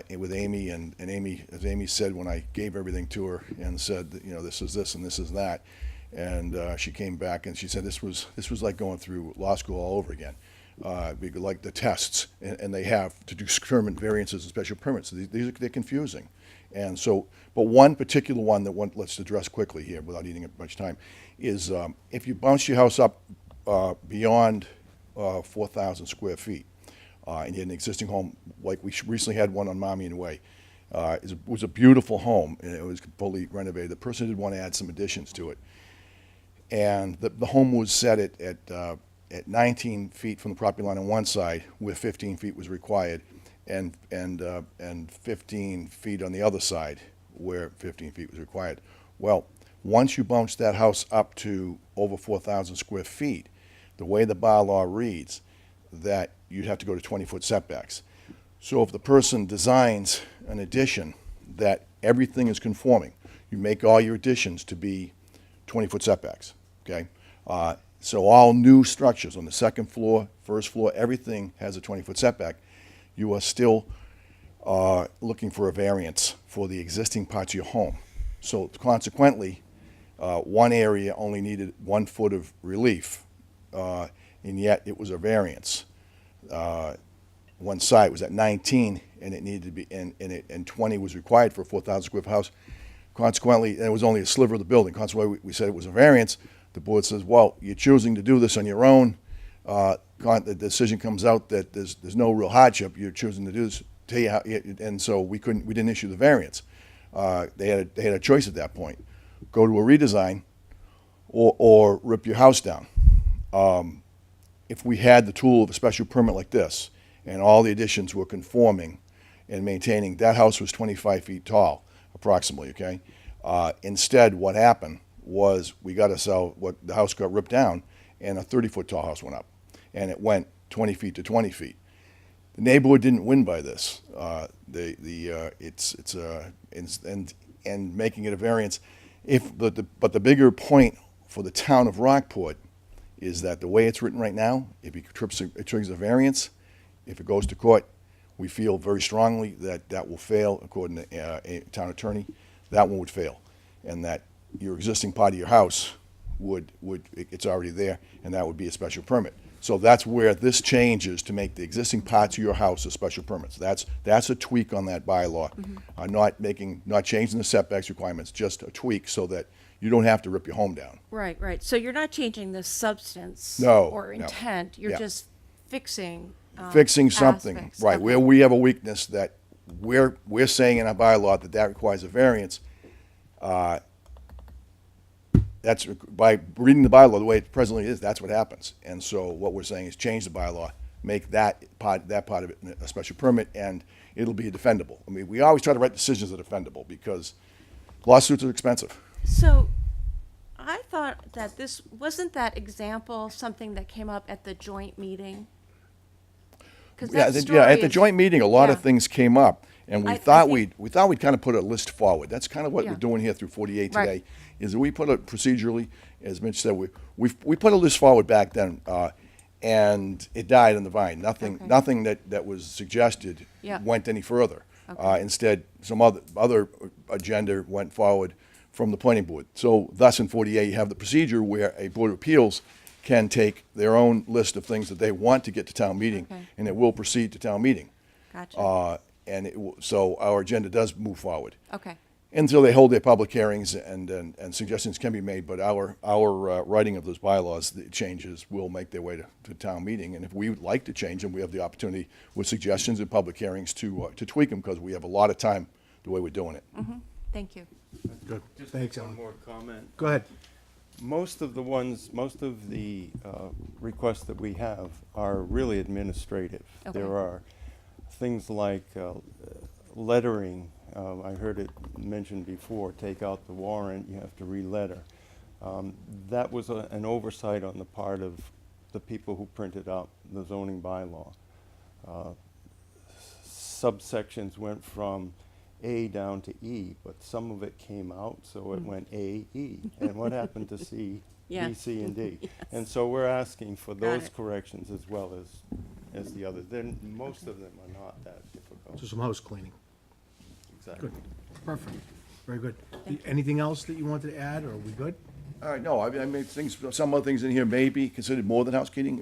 Speaker 10: with Amy, and Amy, as Amy said, when I gave everything to her and said, that, this is this and this is that, and she came back and she said this was like going through law school all over again. Like the tests, and they have to determine variances and special permits. They're confusing. And so, but one particular one let's address quickly here without eating up much time, is if you bounce your house up beyond 4,000 square feet, and you had an existing home, like we recently had one on Marmion Way, it was a beautiful home, and it was fully renovated. The person did want to add some additions to it. And the home was set at 19 feet from the property line on one side, where 15 feet was required, and 15 feet on the other side, where 15 feet was required. Well, once you bounce that house up to over 4,000 square feet, the way the bylaw reads, that you'd have to go to 20-foot setbacks. So if the person designs an addition that everything is conforming, you make all your additions to be 20-foot setbacks, okay? So all new structures on the second floor, first floor, everything has a 20-foot setback. You are still looking for a variance for the existing parts of your home. So consequently, one area only needed 1 foot of relief, and yet it was a variance. One side was at 19, and it needed to be, and 20 was required for a 4,000 square foot house. Consequently, and it was only a sliver of the building. Consequently, we said it was a variance. The board says, well, you're choosing to do this on your own. The decision comes out that there's no real hardship. You're choosing to do this. Tell you how, and so we didn't issue the variance. They had a choice at that point: go to a redesign, or rip your house down. If we had the tool of a special permit like this, and all the additions were conforming and maintaining, that house was 25 feet tall, approximately. Okay. Instead, what happened was we got to sell the house got ripped down, and a 30-foot tall house went up, and it went 20 feet to 20 feet. The neighborhood didn't win by this. And making it a variance. But the bigger point for the town of Rockport is that the way it's written right now, if it triggers a variance, if it goes to court, we feel very strongly that will fail, according to a town attorney. That one would fail, and that your existing part of your house it's already there, and that would be a special permit. So that's where this changes to make the existing parts of your house a special permits. That's a tweak on that bylaw. Not changing the setbacks requirements, just a tweak so that you don't have to rip your home down.
Speaker 5: Right. So you're not changing the substance
Speaker 10: No,
Speaker 5: or
Speaker 10: no.
Speaker 5: intent. You're
Speaker 10: Yeah.
Speaker 5: just fixing
Speaker 10: Fixing something,
Speaker 5: aspects.
Speaker 10: right,
Speaker 5: Okay.
Speaker 10: where we have a weakness that we're saying in our bylaw that requires a variance. That's by reading the bylaw the way it presently is, that's what happens. And so what we're saying is change the bylaw, make that part of it a special permit, and it'll be defendable. I mean, we always try to write decisions that are defendable, because lawsuits are expensive.
Speaker 5: So I thought that this, wasn't that example something that came up at the joint meeting? 'Cause that
Speaker 10: At the
Speaker 5: story is-
Speaker 10: joint meeting, a lot of
Speaker 5: yeah.
Speaker 10: things came up, and
Speaker 5: I
Speaker 10: we thought
Speaker 5: think-
Speaker 10: we'd kind of put a list forward. That's kind of what
Speaker 5: Yeah.
Speaker 10: we're doing here through 48
Speaker 5: Right.
Speaker 10: today, is that we put it procedurally, as Mitch said, we put a list forward back then, and it died on the vine.
Speaker 5: Okay.
Speaker 10: Nothing that was suggested
Speaker 5: Yeah.
Speaker 10: went any further.
Speaker 5: Okay.
Speaker 10: Instead, some other agenda went forward from the planning board. So thus in 48, you have the procedure where a Board of Appeals can take their own list of things that they want to get to town meeting,
Speaker 5: Okay.
Speaker 10: and it will proceed to town meeting.
Speaker 5: Gotcha.
Speaker 10: So our agenda does move forward
Speaker 5: Okay.
Speaker 10: until they hold their public hearings, and suggestions can be made. But our writing of those bylaws, the changes will make their way to town meeting. And if we would like to change them, we have the opportunity with suggestions and public hearings to tweak them, because we have a lot of time the way we're doing it.
Speaker 5: Thank you.
Speaker 1: Good.
Speaker 9: Just
Speaker 1: Thanks,
Speaker 9: one
Speaker 1: Alan.
Speaker 9: more comment.
Speaker 1: Go ahead.
Speaker 9: Most of the requests that we have are really administrative.
Speaker 5: Okay.
Speaker 9: There are things like lettering. I heard it mentioned before, take out the warrant, you have to re-letter. That was an oversight on the part of the people who printed out the zoning bylaw. Subsections went from A down to E, but some of it came out, so it went A, E. And what happened to C,
Speaker 5: Yeah.
Speaker 9: B, C, and D? And so we're asking for
Speaker 5: Got
Speaker 9: those
Speaker 5: it.
Speaker 9: corrections as well as the others. Then most of them are not that difficult.
Speaker 1: So some house cleaning.
Speaker 9: Exactly.
Speaker 1: Good. Perfect. Very good. Anything else that you wanted to add, or are we good?
Speaker 10: All right, no, I mean, some other things in here may be considered more than house cleaning,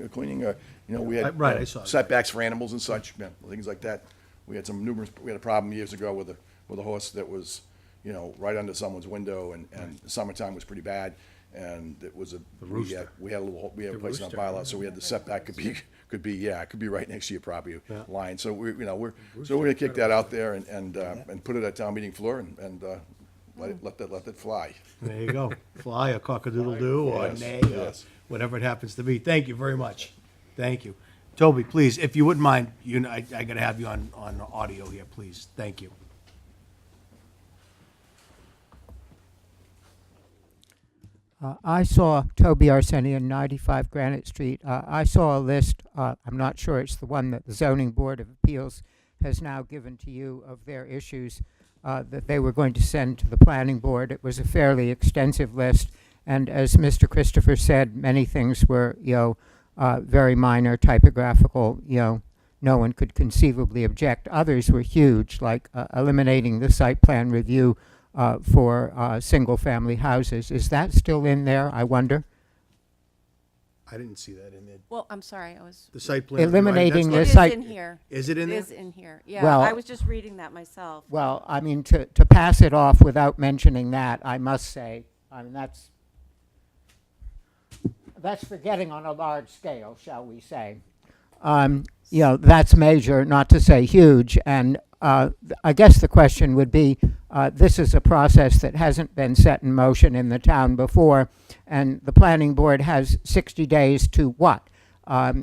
Speaker 10: we had
Speaker 1: Right, I saw that.
Speaker 10: setbacks for animals and such, things like that. We had a problem years ago with a horse that was, right under someone's window, and the summertime was pretty bad, and it was
Speaker 1: rooster.
Speaker 10: we had a place in our
Speaker 1: rooster.
Speaker 10: bylaw, so we had the setback could be right next to your property
Speaker 1: Yeah.
Speaker 10: line. So we're gonna kick that out there and put it at town meeting floor and let that fly.
Speaker 1: There you go. Fly, or cock-a-doodle-doo, or
Speaker 10: Yes,
Speaker 1: nay, or
Speaker 10: yes.
Speaker 1: whatever it happens to be. Thank you very much. Thank you. Toby, please, if you wouldn't mind, I gotta have you on audio here, please. Thank you.
Speaker 2: I saw Toby Arsenian, 95 Granite Street. I saw a list, I'm not sure it's the one that the Zoning Board of Appeals has now given to you, of their issues that they were going to send to the Planning Board. It was a fairly extensive list, and as Mr. Christopher said, many things were, very minor, typographical, no one could conceivably object. Others were huge, like eliminating the site plan review for single-family houses. Is that still in there, I wonder?
Speaker 1: I didn't see that in there.
Speaker 5: Well, I'm sorry, I was,
Speaker 1: The site plan.
Speaker 2: Eliminating
Speaker 5: it
Speaker 2: the
Speaker 5: is
Speaker 2: site-
Speaker 5: in here.
Speaker 1: Is it in
Speaker 5: It
Speaker 1: there?
Speaker 5: is in here, yeah.
Speaker 2: Well-
Speaker 5: I was just reading that myself.
Speaker 2: Well, I mean, to pass it off without mentioning that, I must say, I mean, that's forgetting on a large scale, shall we say. That's major, not to say huge, and I guess the question would be, this is a process that hasn't been set in motion in the town before, and the planning board has 60 days to what?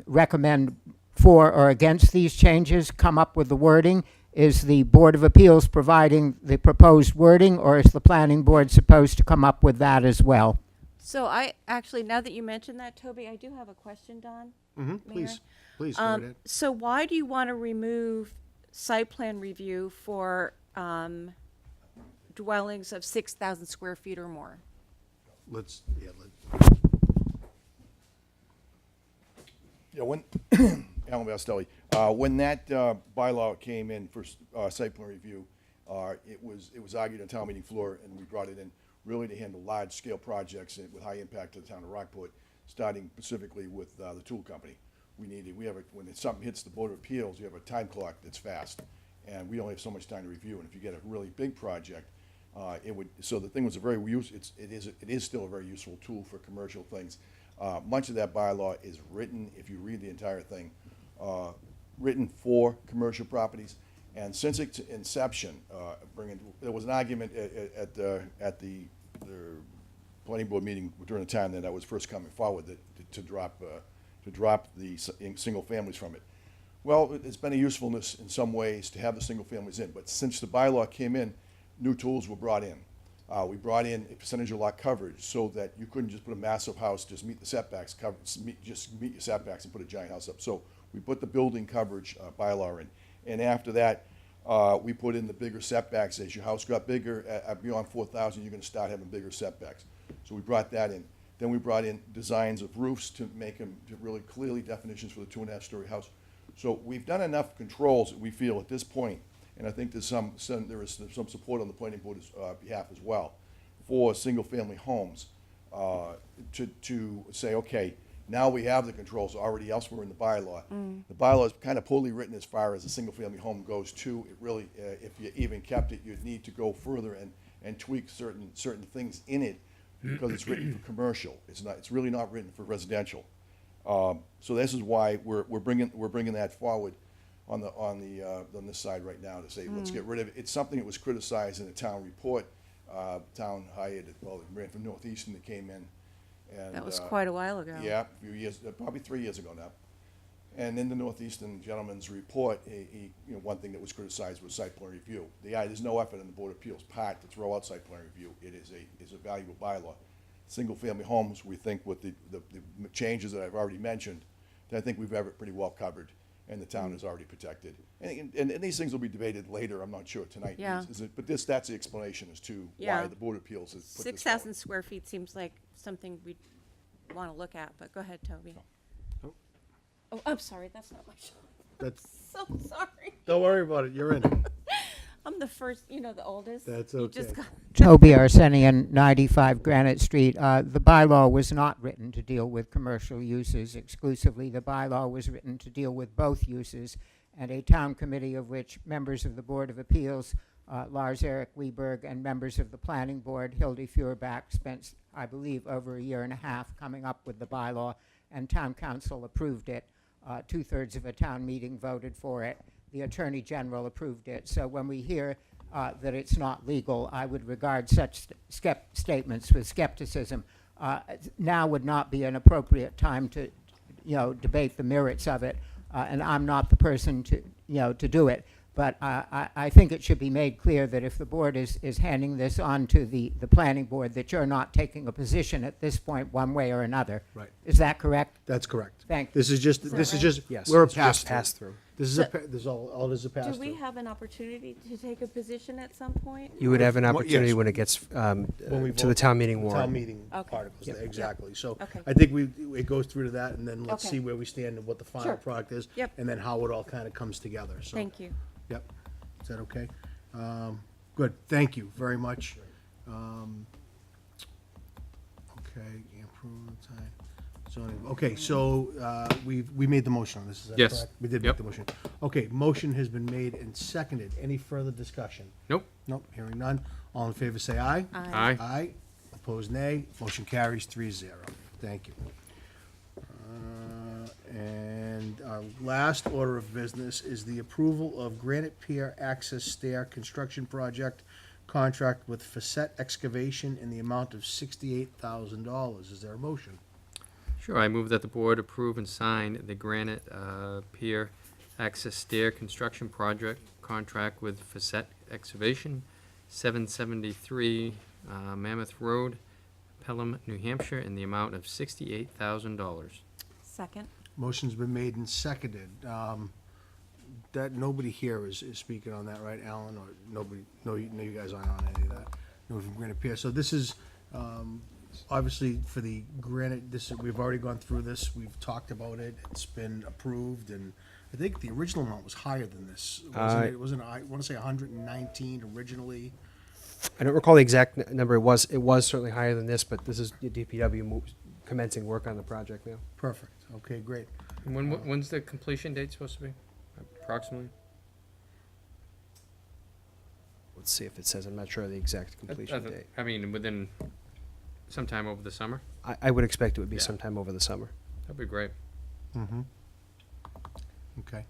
Speaker 2: Recommend for or against these changes, come up with the wording. Is the Board of Appeals providing the proposed wording, or is the planning board supposed to come up with that as well?
Speaker 5: So now that you mentioned that, Toby, I do have a question, Don.
Speaker 1: Mm-hmm,
Speaker 5: Mayor?
Speaker 1: please, go right ahead.
Speaker 5: So why do you want to remove site plan review for dwellings of 6,000 square feet or more?
Speaker 10: When, Alan Bastelli, when that bylaw came in for site plan review, it was argued on town meeting floor, and we brought it in really to handle large-scale projects with high impact to the town of Rockport, starting specifically with the tool company. When something hits the Board of Appeals, you have a time clock that's fast, and we only have so much time to review. And if you get a really big project, so the thing was it is still a very useful tool for commercial things. Much of that bylaw is written, if you read the entire thing, written for commercial properties. And since its inception, there was an argument at the planning board meeting during the time that I was first coming forward to drop the single families from it. Well, it's been a usefulness in some ways to have the single families in, but since the bylaw came in, new tools were brought in. We brought in a percentage of lot coverage so that you couldn't just put a massive house, just meet the setbacks, just meet your setbacks and put a giant house up. So we put the building coverage bylaw in. And after that, we put in the bigger setbacks. As your house got bigger, beyond 4,000, you're gonna start having bigger setbacks. So we brought that in. Then we brought in designs of roofs to make them, to really clearly definitions for the 2.5-story house. So we've done enough controls, we feel, at this point, and I think there's there is some support on the planning board's behalf as well, for single-family homes, to say, okay, now we have the controls already elsewhere in the bylaw. The bylaw is kind of poorly written as far as a single-family home goes too. It really, if you even kept it, you'd need to go further and tweak certain things in it, because it's written for commercial. It's really not written for residential. So this is why we're bringing that forward on this side right now to say, let's get rid of it. It's something that was criticized in the town report. Town hired, well, the man from Northeastern that came in, and
Speaker 5: That was quite a while ago.
Speaker 10: yeah, a few years, probably 3 years ago now. And in the Northeastern gentleman's report, one thing that was criticized was site plan review. There's no effort on the Board of Appeals part to throw out site plan review. It is a valuable bylaw. Single-family homes, we think with the changes that I've already mentioned, that I think we've got it pretty well covered, and the town is already protected. And these things will be debated later, I'm not sure tonight.
Speaker 5: Yeah.
Speaker 10: But that's the explanation as to
Speaker 5: Yeah.
Speaker 10: why the Board of Appeals has put this
Speaker 5: 6,000 square feet seems like something we'd want to look at, but go ahead, Toby. Oh, I'm sorry, that's not my shot.
Speaker 1: That's,
Speaker 5: So sorry.
Speaker 1: don't worry about it, you're in it.
Speaker 5: I'm the first, the oldest.
Speaker 1: That's
Speaker 5: You just
Speaker 1: okay.
Speaker 5: got-
Speaker 2: Toby Arsenian, 95 Granite Street. The bylaw was not written to deal with commercial uses exclusively. The bylaw was written to deal with both uses, and a town committee of which members of the Board of Appeals, Lars Eric Weberg, and members of the Planning Board, Hildy Feuerbach, spent, I believe, over a year and a half coming up with the bylaw, and town council approved it. 2/3 of a town meeting voted for it. The Attorney General approved it. So when we hear that it's not legal, I would regard such statements with skepticism. Now would not be an appropriate time to, debate the merits of it, and I'm not the person to do it. But I think it should be made clear that if the board is handing this on to the planning board, that you're not taking a position at this point one way or another.
Speaker 1: Right.
Speaker 2: Is that correct?
Speaker 1: That's correct.
Speaker 2: Thank you.
Speaker 1: This is just,
Speaker 8: Yes.
Speaker 1: we're a
Speaker 8: it's just
Speaker 1: pass-through.
Speaker 8: pass-through.
Speaker 1: This is all is a
Speaker 5: Do
Speaker 1: pass-through.
Speaker 5: we have an opportunity to take a position at some point?
Speaker 8: You would have an
Speaker 1: Well,
Speaker 8: opportunity
Speaker 1: yes.
Speaker 8: when it gets
Speaker 1: When we
Speaker 8: to the
Speaker 1: vote,
Speaker 8: town meeting
Speaker 1: Town
Speaker 8: warrant.
Speaker 1: meeting
Speaker 5: Okay.
Speaker 1: articles,
Speaker 8: Yep.
Speaker 1: exactly. So
Speaker 5: Okay.
Speaker 1: I think it goes through to that, and then let's
Speaker 5: Okay.
Speaker 1: see where we stand and what the final
Speaker 5: Sure.
Speaker 1: product is.
Speaker 5: Yep.
Speaker 1: And then how it all kind of comes together, so.
Speaker 5: Thank you.
Speaker 1: Yep. Is that okay? Good, thank you very much. Okay, improve time, zoning, okay, so, we made the motion on this, is that correct?
Speaker 6: Yes.
Speaker 1: We did make
Speaker 6: Yep.
Speaker 1: the motion. Okay, motion has been made and seconded. Any further discussion?
Speaker 6: Nope.
Speaker 1: Nope, hearing none. All in favor, say aye.
Speaker 6: Aye.
Speaker 1: Aye. Opposed, nay. Motion carries 3-0. Thank you. And our last order of business is the approval of Granite Pier Access Stair Construction Project contract with Facet Excavation in the amount of $68,000. Is there a motion?
Speaker 6: Sure, I move that the board approve and sign the Granite Pier Access Stair Construction Project contract with Facet Excavation, 773 Mammoth Road, Pelham, New Hampshire, in the amount of $68,000.
Speaker 5: Second.
Speaker 1: Motion's been made and seconded. That, nobody here is speaking on that, right, Alan, or nobody, no, you guys aren't on any of that? No, from Granite Pier. So this is, obviously, for the granite, we've already gone through this, we've talked about it, it's been approved, and I think the original amount was higher than this, wasn't it? Wasn't, I want to say 119 originally.
Speaker 8: I don't recall the exact number. It was certainly higher than this, but this is the DPW commencing work on the project now.
Speaker 1: Perfect, okay, great.
Speaker 6: And when's the completion date supposed to be, approximately?
Speaker 8: Let's see if it says. I'm not sure of the exact completion date.
Speaker 6: I mean, within sometime over the summer?
Speaker 8: I would expect it would be
Speaker 6: Yeah.
Speaker 8: sometime over the summer.
Speaker 6: That'd be great.
Speaker 1: Mm-hmm. Okay.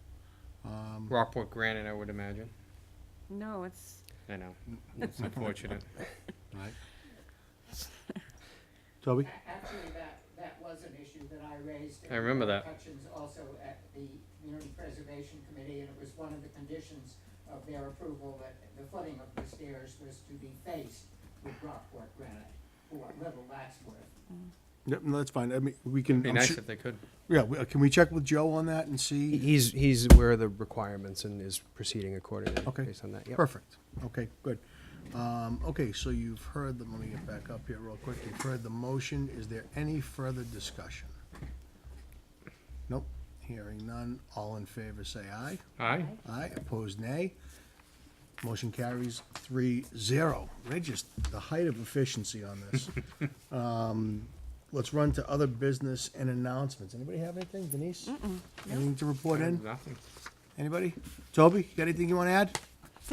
Speaker 6: Rockport granite, I would imagine.
Speaker 5: No, it's,
Speaker 6: I know, it's unfortunate.
Speaker 1: Right. Toby?
Speaker 2: Actually, that was an issue that I raised.
Speaker 6: I remember that.
Speaker 2: Hutchins also at the Community Preservation Committee, and it was one of the conditions of their approval that the footing of the stairs was to be faced with Rockport granite, for what little that's worth.
Speaker 1: Yep, no, that's fine. I mean, we can.
Speaker 6: Be
Speaker 1: I'm
Speaker 6: nice
Speaker 1: sure-
Speaker 6: if they could.
Speaker 1: Yeah, can we check with Joe on that and see?
Speaker 8: He's aware of the requirements and is proceeding accordingly
Speaker 1: Okay.
Speaker 8: based on that. Yep.
Speaker 1: Perfect. Okay, good. Okay, so you've heard let me get back up here real quick. You've heard the motion. Is there any further discussion? Nope. Hearing none. All in favor, say aye.
Speaker 6: Aye.
Speaker 1: Aye. Opposed, nay. Motion carries 3-0. We're just the height of efficiency on this. Let's run to other business and announcements. Anybody have anything? Denise? Anything to report in?
Speaker 6: Nothing.
Speaker 1: Anybody? Toby, you got anything you want to add?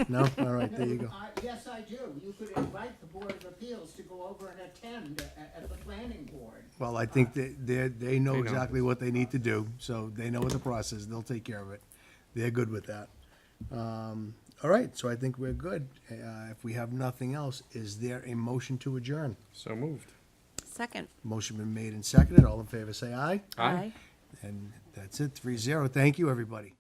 Speaker 1: No? All right, there you go.
Speaker 2: Yes, I do. You could invite the Board of Appeals to go over and attend at the planning board.
Speaker 1: Well, I think that they know
Speaker 6: know.
Speaker 1: exactly what they need to do, so they know what the process is. They'll take care of it. They're good with that. All right, so I think we're good. If we have nothing else, is there a motion to adjourn?
Speaker 6: So moved.
Speaker 5: Second.
Speaker 1: Motion been made and seconded. All in favor, say aye.
Speaker 6: Aye.
Speaker 1: And that's it, 3-0. Thank you, everybody.